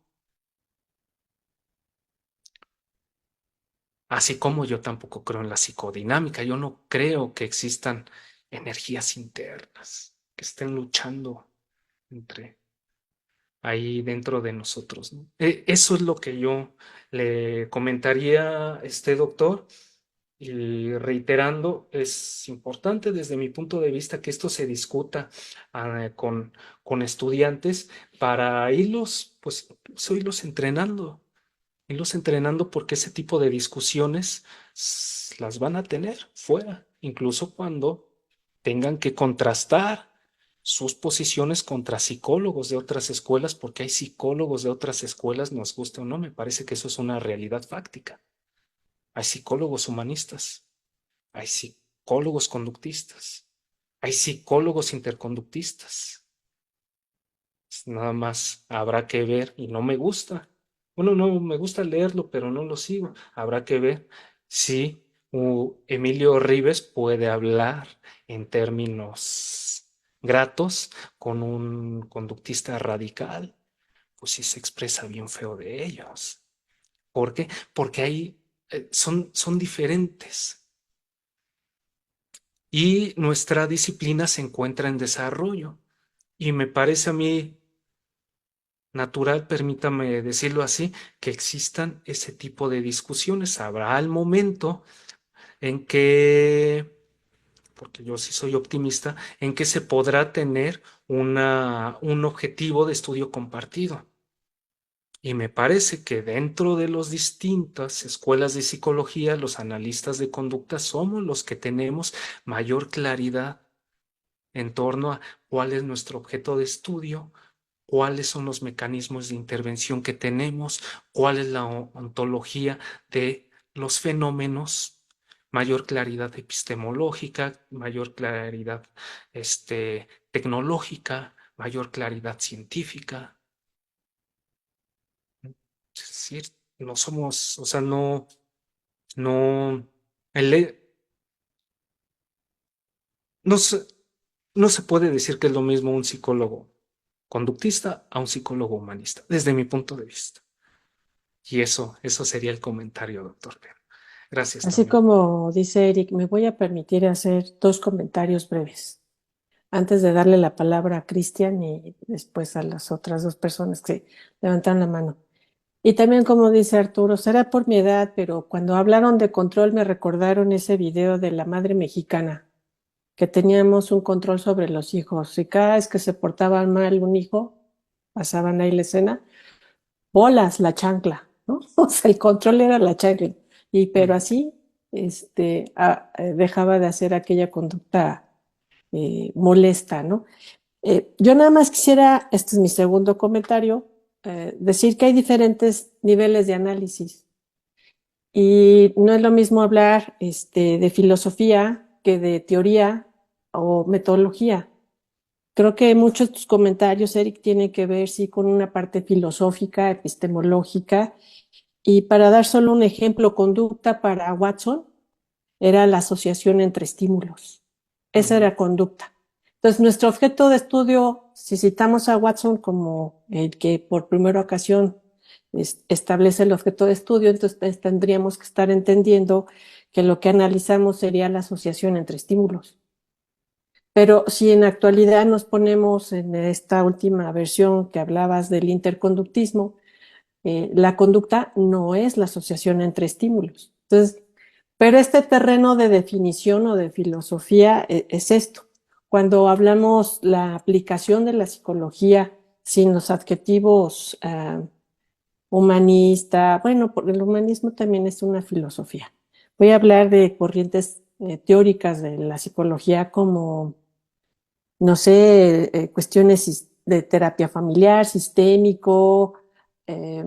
Así como yo tampoco creo en la psicodinámica, yo no creo que existan energías internas que estén luchando entre ahí dentro de nosotros, ¿no? Eso es lo que yo le comentaría a este doctor y reiterando, es importante desde mi punto de vista que esto se discuta con estudiantes para irlos entrenando. Irlos entrenando porque ese tipo de discusiones las van a tener fuera, incluso cuando tengan que contrastar sus posiciones contra psicólogos de otras escuelas, porque hay psicólogos de otras escuelas, nos guste o no, me parece que eso es una realidad fáctica. Hay psicólogos humanistas, hay psicólogos conductistas, hay psicólogos interconductistas. Nada más habrá que ver y no me gusta. Bueno, no me gusta leerlo, pero no lo sigo. Habrá que ver si Emilio Ribes puede hablar en términos gratos con un conductista radical. Pues sí se expresa bien feo de ellos. ¿Por qué? Porque ahí son diferentes. Y nuestra disciplina se encuentra en desarrollo. Y me parece a mí natural, permítame decirlo así, que existan ese tipo de discusiones. Habrá el momento en que, porque yo sí soy optimista, en que se podrá tener un objetivo de estudio compartido. Y me parece que dentro de las distintas escuelas de psicología, los analistas de conducta somos los que tenemos mayor claridad en torno a cuál es nuestro objeto de estudio, cuáles son los mecanismos de intervención que tenemos, cuál es la ontología de los fenómenos, mayor claridad epistemológica, mayor claridad tecnológica, mayor claridad científica. Es decir, no somos, o sea, no, el, no se, no se puede decir que es lo mismo un psicólogo conductista a un psicólogo humanista, desde mi punto de vista. Y eso sería el comentario, doctor Pena. Gracias Así también. como dice Eric, me voy a permitir hacer dos comentarios breves antes de darle la palabra a Cristian y después a las otras dos personas que levantaron la mano. Y también como dice Arturo, será por mi edad, pero cuando hablaron de control me recordaron ese video de la madre mexicana, que teníamos un control sobre los hijos. Y cada vez que se portaba mal un hijo, pasaban ahí la escena, bolas, la chancla, ¿no? O sea, el control era la chancla. Y pero Mm. así, dejaba de hacer aquella conducta molesta, ¿no? Yo nada más quisiera, este es mi segundo comentario, decir que hay diferentes niveles de análisis y no es lo mismo hablar de filosofía que de teoría o metodología. Creo que muchos de tus comentarios, Eric, tienen que ver, sí, con una parte filosófica, epistemológica, y para dar solo un ejemplo, conducta para Watson era la asociación entre estímulos. Esa Ujú. era conducta. Entonces, nuestro objeto de estudio, si citamos a Watson como el que por primera ocasión establece el objeto de estudio, entonces tendríamos que estar entendiendo que lo que analizamos sería la asociación entre estímulos. Pero si en la actualidad nos ponemos en esta última versión que hablabas del interconductismo, la conducta no es la asociación entre estímulos. Entonces, pero este terreno de definición o de filosofía es esto. Cuando hablamos la aplicación de la psicología sin los adjetivos humanista, bueno, porque el humanismo también es una filosofía. Voy a hablar de corrientes teóricas de la psicología como, no sé, cuestiones de terapia familiar, sistémico, eh,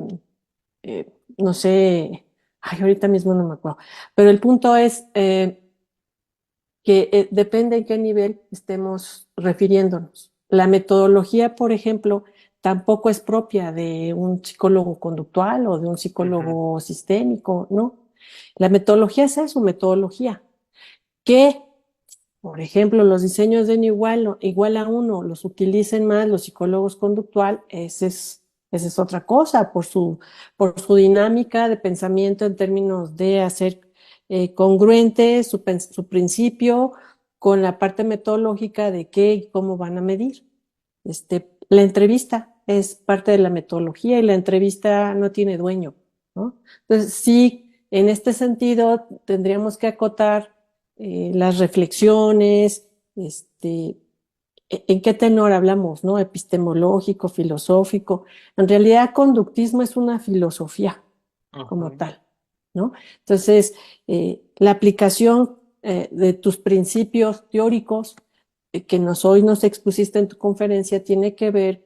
no sé, ay, ahorita mismo no me acuerdo, pero el punto es que depende en qué nivel estemos refiriéndonos. La metodología, por ejemplo, tampoco es propia de un psicólogo conductual o de un Ujú. psicólogo sistémico, ¿no? La metodología es eso, metodología, que, por ejemplo, los diseños de igual a uno los utilicen más los psicólogos conductual, esa es otra cosa, por su dinámica de pensamiento en términos de hacer congruente su principio con la parte metodológica de qué y cómo van a medir. La entrevista es parte de la metodología y la entrevista no tiene dueño, ¿no? Entonces, sí, en este sentido, tendríamos que acotar las reflexiones, en qué tenor hablamos, ¿no? Epistemológico, filosófico. En realidad, conductismo es una filosofía como Ujú. tal, ¿no? Entonces, la aplicación de tus principios teóricos que hoy nos expusiste en tu conferencia tiene que ver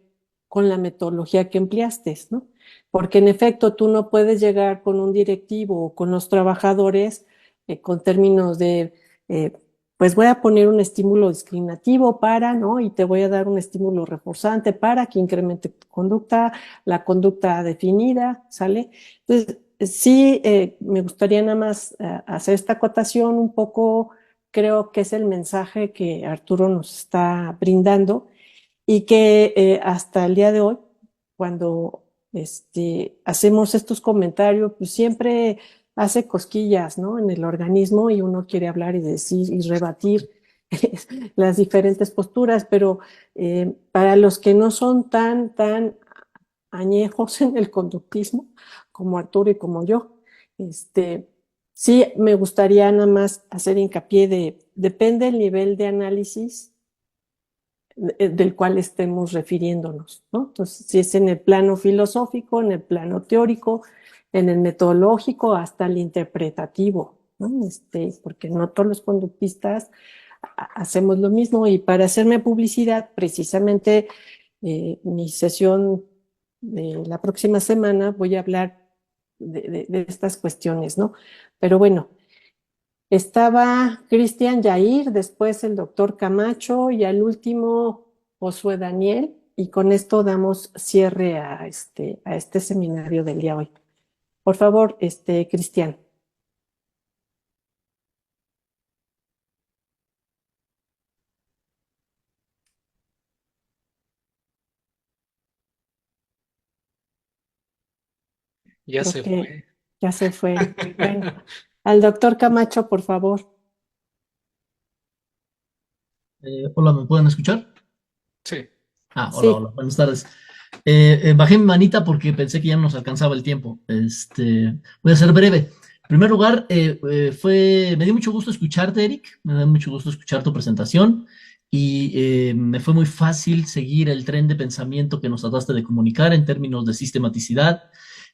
con la metodología que empleaste, ¿no? Porque en efecto tú no puedes llegar con un directivo o con los trabajadores con términos de, eh, pues voy a poner un estímulo discriminativo para, ¿no? Y te voy a dar un estímulo reforzante para que incremente tu conducta, la conducta definida, ¿sale? Entonces, sí, me gustaría nada más hacer esta acotación un poco, creo que es el mensaje que Arturo nos está brindando y que hasta el día de hoy, cuando hacemos estos comentarios, pues siempre hace cosquillas, ¿no? En el organismo y uno quiere hablar y decir y rebatir las diferentes posturas, pero para los que no son tan añejos en el conductismo, como Arturo y como yo, sí me gustaría nada más hacer hincapié depende el nivel de análisis del cual estemos refiriéndonos, ¿no? Entonces, si es en el plano filosófico, en el plano teórico, en el metodológico, hasta el interpretativo, ¿no? Porque no todos los conductistas hacemos lo mismo y para hacerme publicidad, precisamente mi sesión de la próxima semana voy a hablar de estas cuestiones, ¿no? Pero bueno, estaba Cristian Yair, después el doctor Camacho y al último Josué Daniel, y con esto damos cierre a este seminario del día de hoy. Por favor, Cristian. Ya Creo se que fue. ya se fue. Bueno, al doctor Camacho, por favor. Hola, ¿me pueden escuchar? Sí. Hola, Sí, hola, buenas tardes. Bajé mi manita porque pensé que ya nos alcanzaba el tiempo. Voy a ser breve. En primer lugar, me dio mucho gusto escucharte, Eric. Me da mucho gusto escuchar tu presentación y me fue muy fácil seguir el tren de pensamiento que nos trataste de comunicar en términos de sistematicidad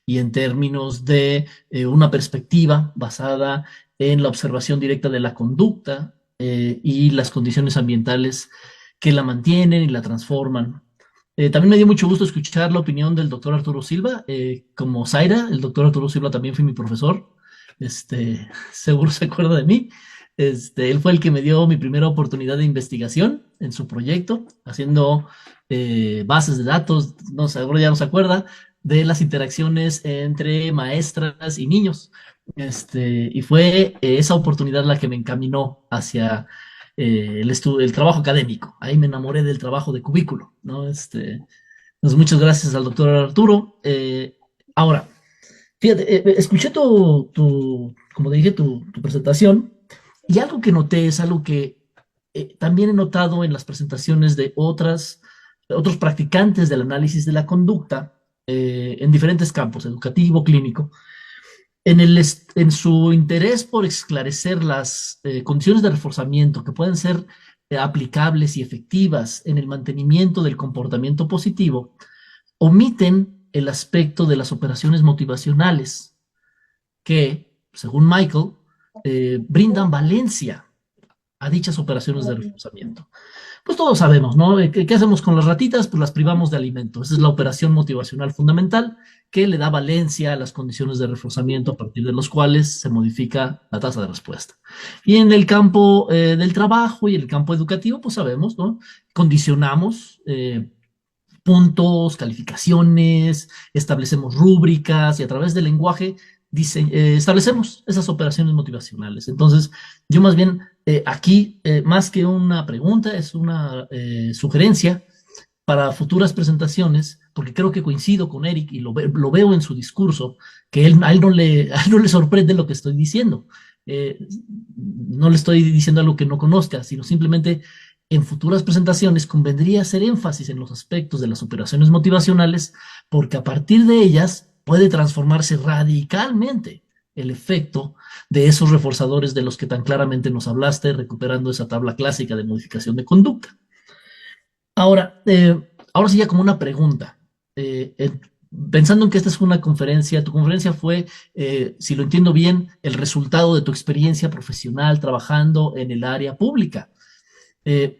y en términos de una perspectiva basada en la observación directa de la conducta y las condiciones ambientales que la mantienen y la transforman. También me dio mucho gusto escuchar la opinión del doctor Arturo Silva. Como Zaira, el doctor Arturo Silva también fue mi profesor. Seguro se acuerda de mí. Él fue el que me dio mi primera oportunidad de investigación en su proyecto, haciendo bases de datos, no sé, ahora ya no se acuerda, de las interacciones entre maestras y niños. Y fue esa oportunidad la que me encaminó hacia el trabajo académico. Ahí me enamoré del trabajo de cubículo, ¿no? Pues muchas gracias al doctor Arturo. Ahora, fíjate, escuché como te dije, tu presentación y algo que noté es algo que también he notado en las presentaciones de otros practicantes del análisis de la conducta en diferentes campos, educativo, clínico, en su interés por esclarecer las condiciones de reforzamiento que pueden ser aplicables y efectivas en el mantenimiento del comportamiento positivo, omiten el aspecto de las operaciones motivacionales que, según Michael, brindan valencia a dichas operaciones de reforzamiento. Pues todos sabemos, ¿no? ¿Qué hacemos con las ratitas? Pues las privamos de alimento. Esa es la operación motivacional fundamental que le da valencia a las condiciones de reforzamiento a partir de los cuales se modifica la tasa de respuesta. Y en el campo del trabajo y en el campo educativo, pues sabemos, ¿no? Condicionamos puntos, calificaciones, establecemos rúbricas y a través del lenguaje establecemos esas operaciones motivacionales. Entonces, yo más bien aquí, más que una pregunta, es una sugerencia para futuras presentaciones, porque creo que coincido con Eric y lo veo en su discurso, que a él a él no le sorprende lo que estoy diciendo. No le estoy diciendo algo que no conozca, sino simplemente en futuras presentaciones convendría hacer énfasis en los aspectos de las operaciones motivacionales, porque a partir de ellas puede transformarse radicalmente el efecto de esos reforzadores de los que tan claramente nos hablaste, recuperando esa tabla clásica de modificación de conducta. Ahora sí ya como una pregunta. Pensando en que esta es una conferencia, tu conferencia fue, si lo entiendo bien, el resultado de tu experiencia profesional trabajando en el área pública. Eh,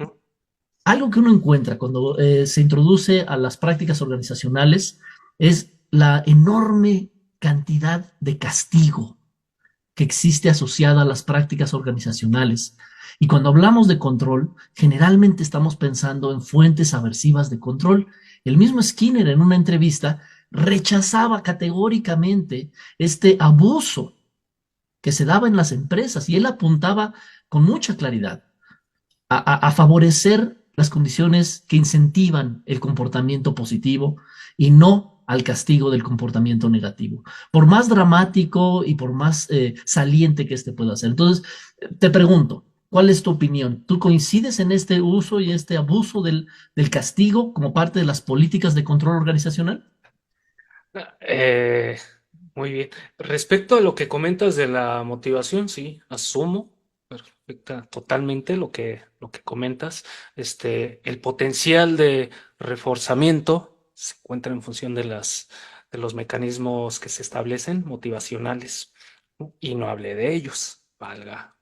Algo que uno encuentra cuando se introduce a las prácticas organizacionales es la enorme cantidad de castigo que existe asociada a las prácticas organizacionales. Y cuando hablamos de control, generalmente estamos pensando en fuentes aversivas de control. El mismo Skinner en una entrevista rechazaba categóricamente este abuso que se daba en las empresas y él apuntaba con mucha claridad a favorecer las condiciones que incentivan el comportamiento positivo y no al castigo del comportamiento negativo, por más dramático y por más saliente que este pueda ser. Entonces, te pregunto, ¿cuál es tu opinión? ¿Tú coincides en este uso y este abuso del castigo como parte de las políticas de control organizacional? Eh, Muy bien. Respecto a lo que comentas de la motivación, sí, asumo totalmente lo que comentas. El potencial de reforzamiento se encuentra en función de los mecanismos que se establecen, motivacionales, ¿no? Y no hablé de ellos. Valga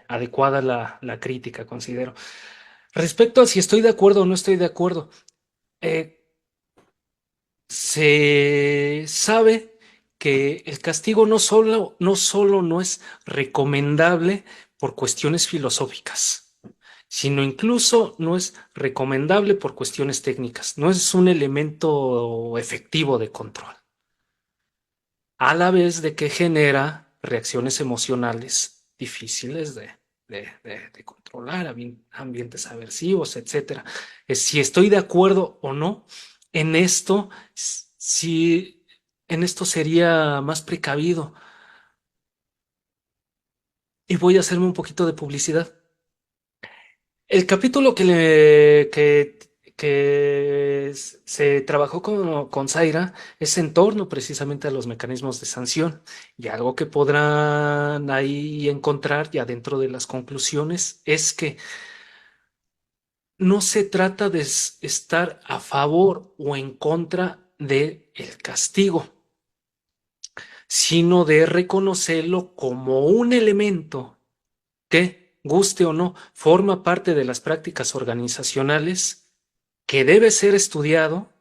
adecuada la crítica, considero. Respecto a si estoy de acuerdo o no estoy de acuerdo, eh, se sabe que el castigo no solo no es recomendable por cuestiones filosóficas, sino incluso no es recomendable por cuestiones técnicas. No es un elemento efectivo de control, a la vez de que genera reacciones emocionales difíciles de controlar, ambientes aversivos, etcétera. Si estoy de acuerdo o no en esto, sí, en esto sería más precavido y voy a hacerme un poquito de publicidad. El capítulo que se trabajó con Zaira es en torno precisamente a los mecanismos de sanción y algo que podrán ahí encontrar ya dentro de las conclusiones es que no se trata de estar a favor o en contra del castigo, sino de reconocerlo como un elemento que, guste o no, forma parte de las prácticas organizacionales que debe ser estudiado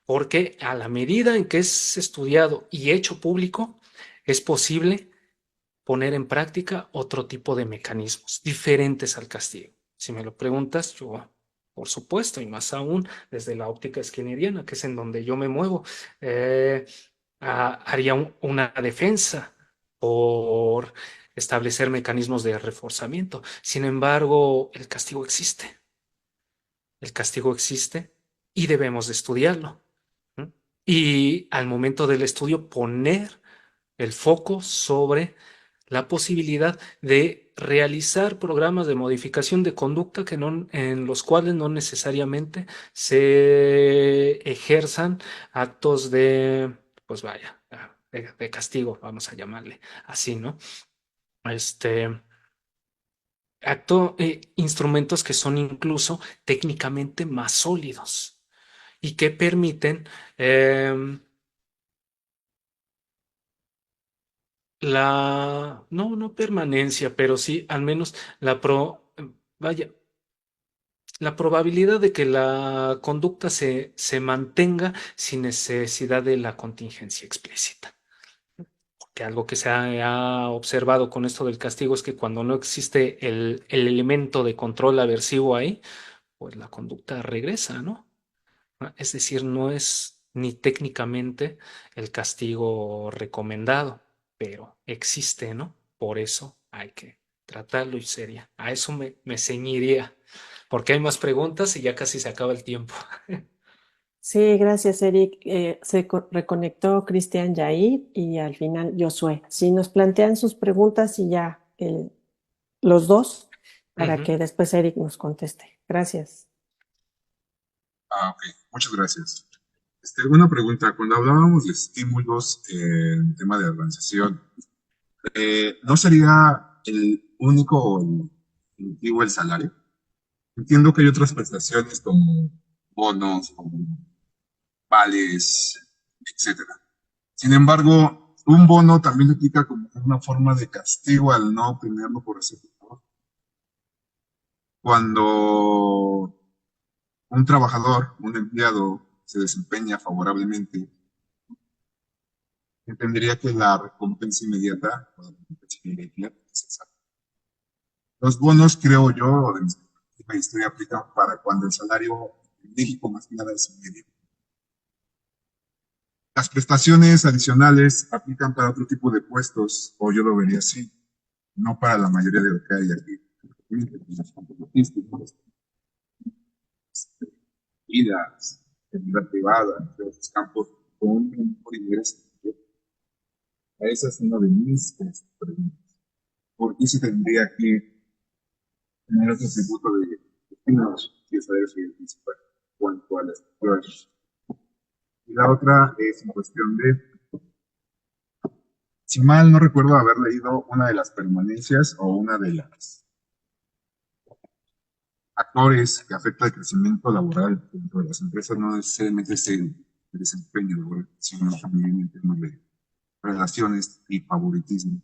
porque a la medida en que es estudiado y hecho público, es posible poner en práctica otro tipo de mecanismos diferentes al castigo. Si me lo preguntas, yo, por supuesto, y más aún desde la óptica skinneriana, que es en donde yo me muevo, eh, haría una defensa por establecer mecanismos de reforzamiento. Sin embargo, el castigo existe y debemos de estudiarlo. ¿Mm? Y al momento del estudio poner el foco sobre la posibilidad de realizar programas de modificación de conducta en los cuales no necesariamente se ejerzan actos de, pues vaya, de castigo, vamos a llamarle así, ¿no? Este, instrumentos que son incluso técnicamente más sólidos y que permiten em, no permanencia, pero sí al menos vaya, la probabilidad de que la conducta se mantenga sin necesidad de la contingencia explícita. Que algo que se ha observado con esto del castigo es que cuando no existe el elemento de control aversivo ahí, pues la conducta regresa, ¿no? Es decir, no es ni técnicamente el castigo recomendado, pero existe, ¿no? Por eso hay que tratarlo y seria. A eso me ceñiría, porque hay más preguntas y ya casi se acaba el tiempo. Sí, gracias, Eric. Reconectó Cristian Yair y al final Josué. Si nos plantean sus preguntas y ya los dos, para Ujú. que después Eric nos conteste. Gracias. Ok, muchas gracias. Una pregunta, cuando hablábamos de estímulos en tema de organización, ¿no sería el único o el motivo el salario? Entiendo que hay otras prestaciones como bonos, como vales, etcétera. Sin embargo, un bono también le aplica como una forma de castigo al no obtenerlo por hacer trabajo. Cuando un trabajador, un empleado, se desempeña favorablemente, entendería que la recompensa inmediata, o la recompensa inmediata es esa. Los bonos, creo yo, de mi perspectiva y historia, aplican para cuando el salario en México más que nada es medio. Las prestaciones adicionales aplican para otro tipo de puestos, o yo lo vería así, no para la mayoría de lo que hay aquí. Vidas, vida privada, entre otros campos, con un mejor ingreso. Esa es una de mis preguntas. ¿Por qué se tendría que tener otro tributo de destinos? Y esa es el principal cuanto a las pruebas. Y la otra es en cuestión de, si mal no recuerdo haber leído una de las permanencias o una de las actores que afecta el crecimiento laboral dentro de las empresas, no necesariamente es el desempeño laboral, sino también en temas de relaciones y favoritismo.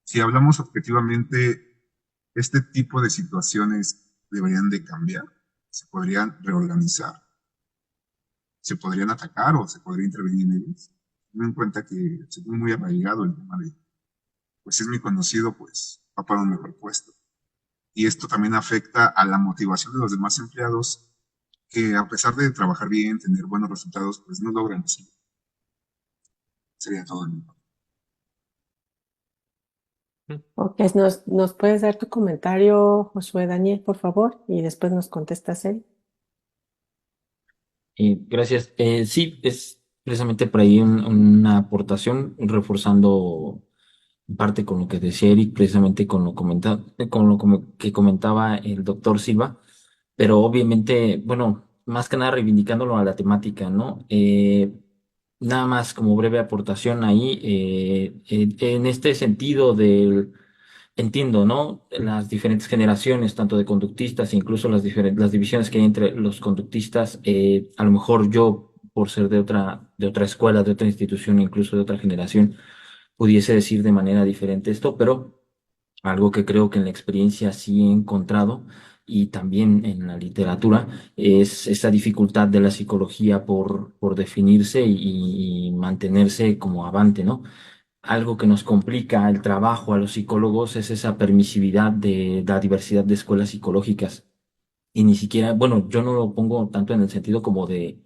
Si hablamos objetivamente, este tipo de situaciones deberían de cambiar, se podrían reorganizar, se podrían atacar o se podría intervenir en ellos. Ten en cuenta que se tiene muy arraigado el tema de, pues si es muy conocido, pues va para un mejor puesto. Y esto también afecta a la motivación de los demás empleados que a pesar de trabajar bien, tener buenos resultados, pues no logran así. Sería todo el mundo. Ok, ¿nos puedes dar tu comentario, Josué Daniel, por favor? Y después nos contestas él. Gracias. Sí, precisamente por ahí una aportación reforzando en parte con lo que decía Eric, precisamente con que comentaba el doctor Silva, pero obviamente, bueno, más que nada reivindicándolo a la temática, ¿no? Nada más como breve aportación ahí, en este sentido del entiendo, ¿no? Las diferentes generaciones, tanto de conductistas, incluso las divisiones que hay entre los conductistas, a lo mejor yo, por ser de otra escuela, de otra institución, incluso de otra generación, pudiese decir de manera diferente esto, pero algo que creo que en la experiencia sí he encontrado y también en la literatura es esa dificultad de la psicología por definirse y mantenerse como avante, ¿no? Algo que nos complica el trabajo a los psicólogos es esa permisividad de la diversidad de escuelas psicológicas. Y ni siquiera, bueno, yo no lo pongo tanto en el sentido como de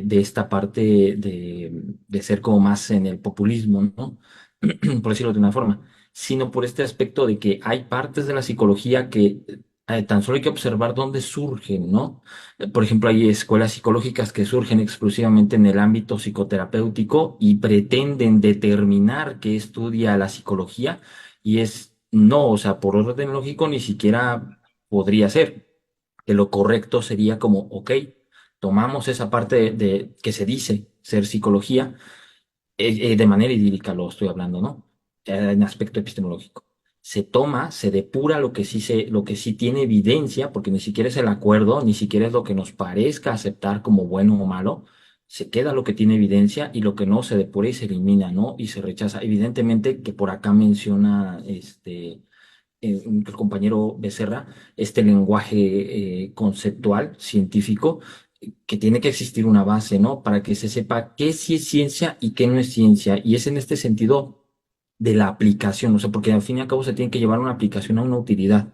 esta parte de ser como más en el populismo, ¿no? Por decirlo de una forma, sino por este aspecto de que hay partes de la psicología que tan solo hay que observar dónde surgen, ¿no? Por ejemplo, hay escuelas psicológicas que surgen exclusivamente en el ámbito psicoterapéutico y pretenden determinar qué estudia la psicología y es no, o sea, por orden lógico ni siquiera podría ser, que lo correcto sería como, ok, tomamos esa parte que se dice ser psicología, de manera idílica lo estoy hablando, ¿no? En aspecto epistemológico. Se toma, se depura lo que sí tiene evidencia, porque ni siquiera es el acuerdo, ni siquiera es lo que nos parezca aceptar como bueno o malo. Se queda lo que tiene evidencia y lo que no se depura y se elimina, ¿no? Y se rechaza. Evidentemente que por acá menciona el compañero Becerra, este lenguaje conceptual, científico, que tiene que existir una base, ¿no? Para que se sepa qué sí es ciencia y qué no es ciencia. Y es en este sentido de la aplicación, o sea, porque al fin y al cabo se tiene que llevar una aplicación a una utilidad.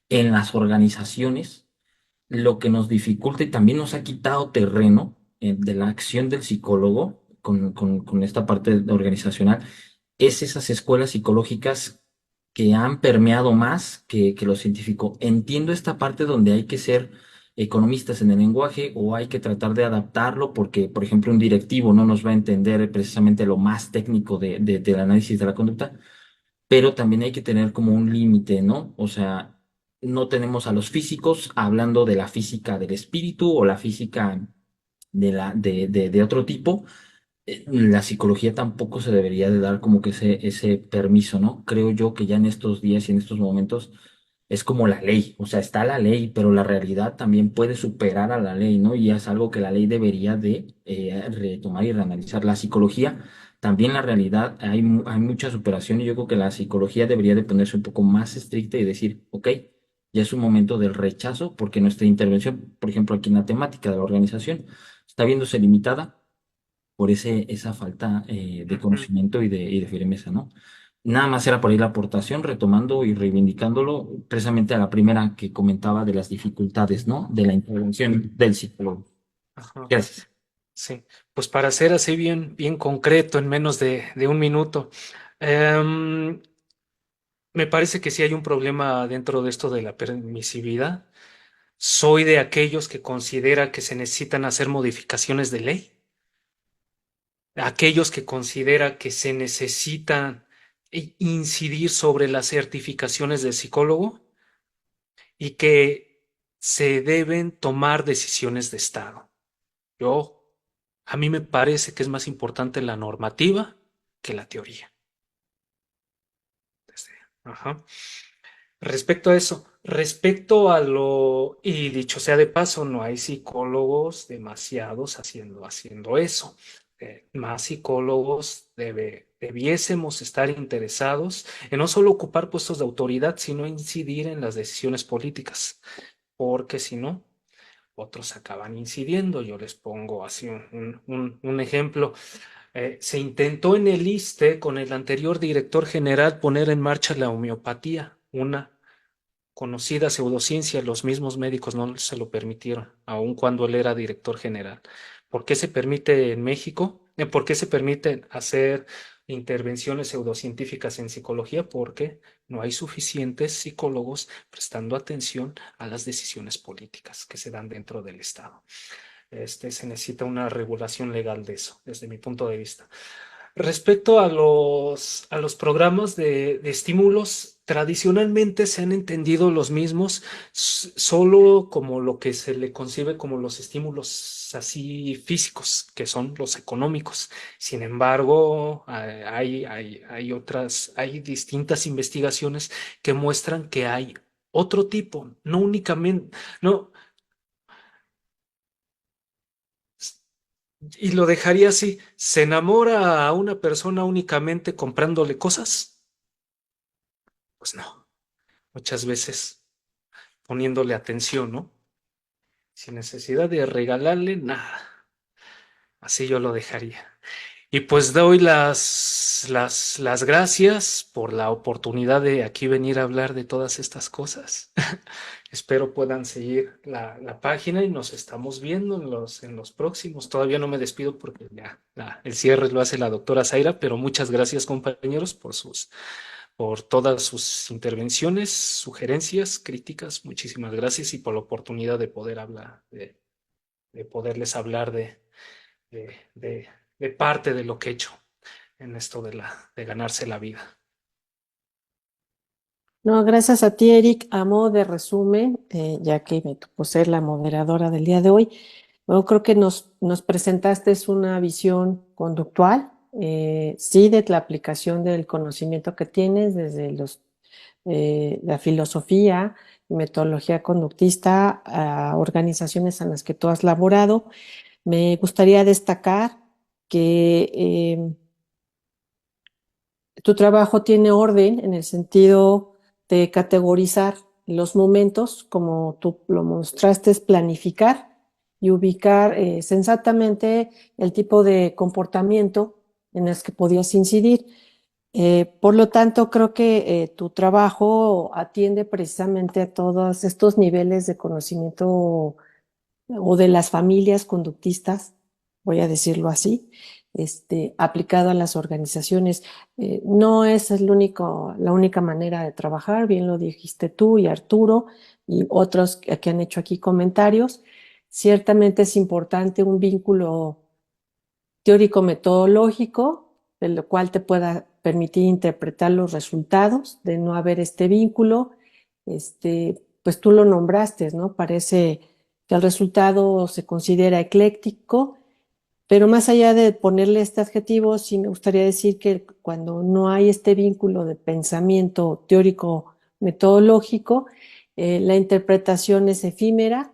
En las organizaciones, lo que nos dificulta y también nos ha quitado terreno de la acción del psicólogo con esta parte organizacional es esas escuelas psicológicas que han permeado más que lo científico. Entiendo esta parte donde hay que ser economistas en el lenguaje o hay que tratar de adaptarlo porque, por ejemplo, un directivo no nos va a entender precisamente lo más técnico del análisis de la conducta, pero también hay que tener como un límite, ¿no? O sea, no tenemos a los físicos hablando de la física del espíritu o la física de otro tipo. La psicología tampoco se debería de dar como que ese permiso, ¿no? Creo yo que ya en estos días y en estos momentos es como la ley, o sea, está la ley, pero la realidad también puede superar a la ley, ¿no? Y es algo que la ley debería de retomar y reanalizar. La psicología, también la realidad, hay mucha superación y yo creo que la psicología debería de ponerse un poco más estricta y decir, ok, ya es un momento del rechazo porque nuestra intervención, por ejemplo, aquí en la temática de la organización, está viéndose limitada por esa falta de Ujú. conocimiento y de firmeza, ¿no? Nada más era por ahí la aportación, retomando y reivindicándolo precisamente a la primera que comentaba de las dificultades, ¿no? De la intervención del psicólogo. Ajá. Gracias. Sí, pues para ser así bien, bien concreto en menos de un minuto, em, me parece que sí hay un problema dentro de esto de la permisividad. Soy de aquellos que considera que se necesitan hacer modificaciones de ley, aquellos que considera que se necesitan incidir sobre las certificaciones del psicólogo y que se deben tomar decisiones de Estado. A mí me parece que es más importante la normativa que la teoría. Ajá. Respecto a eso, respecto a lo, y dicho sea de paso, no hay psicólogos demasiados haciendo eso. Más psicólogos debiésemos estar interesados en no solo ocupar puestos de autoridad, sino incidir en las decisiones políticas, porque si no, otros acaban incidiendo. Yo les pongo así un ejemplo. Se intentó en el ISSSTE con el anterior director general poner en marcha la homeopatía, una conocida pseudociencia. Los mismos médicos no se lo permitieron, aun cuando él era director general. ¿Por qué se permite en México? ¿Por qué se permiten hacer intervenciones pseudocientíficas en psicología? Porque no hay suficientes psicólogos prestando atención a las decisiones políticas que se dan dentro del Estado. Se necesita una regulación legal de eso, desde mi punto de vista. Respecto a los programas de estímulos, tradicionalmente se han entendido los mismos solo como lo que se le concibe como los estímulos así físicos, que son los económicos. Sin embargo, hay distintas investigaciones que muestran que hay otro tipo, no únicamente, no, y lo dejaría así, ¿se enamora a una persona únicamente comprándole cosas? Pues no, muchas veces poniéndole atención, ¿no? Sin necesidad de regalarle nada. Así yo lo dejaría. Y pues doy las gracias por la oportunidad de aquí venir a hablar de todas estas cosas. Espero puedan seguir la página y nos estamos viendo en los próximos. Todavía no me despido porque ya el cierre lo hace la doctora Zaira, pero muchas gracias compañeros por todas sus intervenciones, sugerencias, críticas. Muchísimas gracias y por la oportunidad de poder hablar, de poderles hablar de, de- de parte de lo que he hecho en esto de ganarse la vida. No, gracias a ti, Eric. A modo de resumen, ya que me tocó ser la moderadora del día de hoy, bueno, creo que nos presentaste una visión conductual, sí, de la aplicación del conocimiento que tienes desde la filosofía y metodología conductista a organizaciones en las que tú has laborado. Me gustaría destacar que tu trabajo tiene orden en el sentido de categorizar los momentos, como tú lo mostraste, es planificar y ubicar sensatamente el tipo de comportamiento en el que podías incidir. Por lo tanto, creo que tu trabajo atiende precisamente a todos estos niveles de conocimiento o de las familias conductistas, voy a decirlo así, aplicado a las organizaciones. No es la única manera de trabajar, bien lo dijiste tú y Arturo y otros que han hecho aquí comentarios. Ciertamente es importante un vínculo teórico-metodológico, de lo cual te pueda permitir interpretar los resultados. De no haber este vínculo, pues tú lo nombraste, ¿no? Parece que el resultado se considera ecléctico, pero más allá de ponerle este adjetivo, sí me gustaría decir que cuando no hay este vínculo de pensamiento teórico metodológico, la interpretación es efímera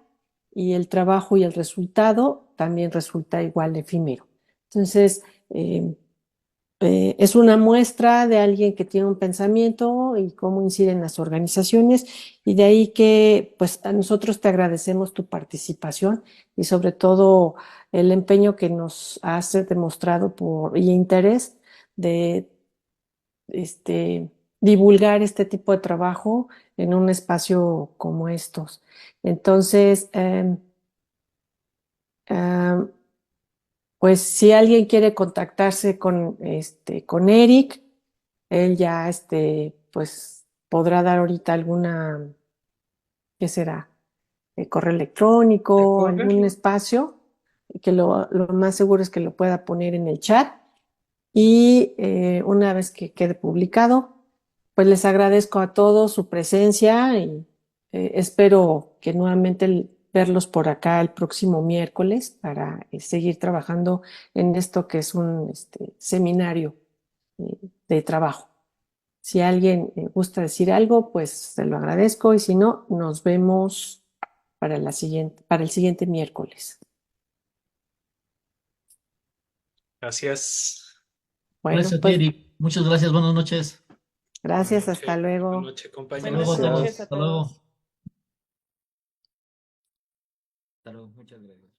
y el trabajo y el resultado también resulta igual efímero. Entonces, es una muestra de alguien que tiene un pensamiento y cómo inciden las organizaciones, y de ahí que pues a nosotros te agradecemos tu participación y sobre todo el empeño que nos has demostrado y interés de divulgar este tipo de trabajo en un espacio como estos. Entonces, em, pues si alguien quiere contactarse con Eric, él ya pues podrá dar ahorita ¿qué será? Correo De electrónico, algún correrlo. espacio, que lo más seguro es que lo pueda poner en el chat. Y una vez que quede publicado, pues les agradezco a todos su presencia y espero que nuevamente verlos por acá el próximo miércoles para seguir trabajando en esto que es un seminario de trabajo. Si alguien gusta decir algo, pues se lo agradezco y si no, nos vemos para el siguiente miércoles. Gracias. Bueno, Gracias a ti, pues Eric. Muchas gracias. Buenas noches. gracias, hasta Buenas luego. noches, Hasta compañeros. luego a Buenas todos. noches a Hasta luego. todos. Hasta luego, muchas gracias.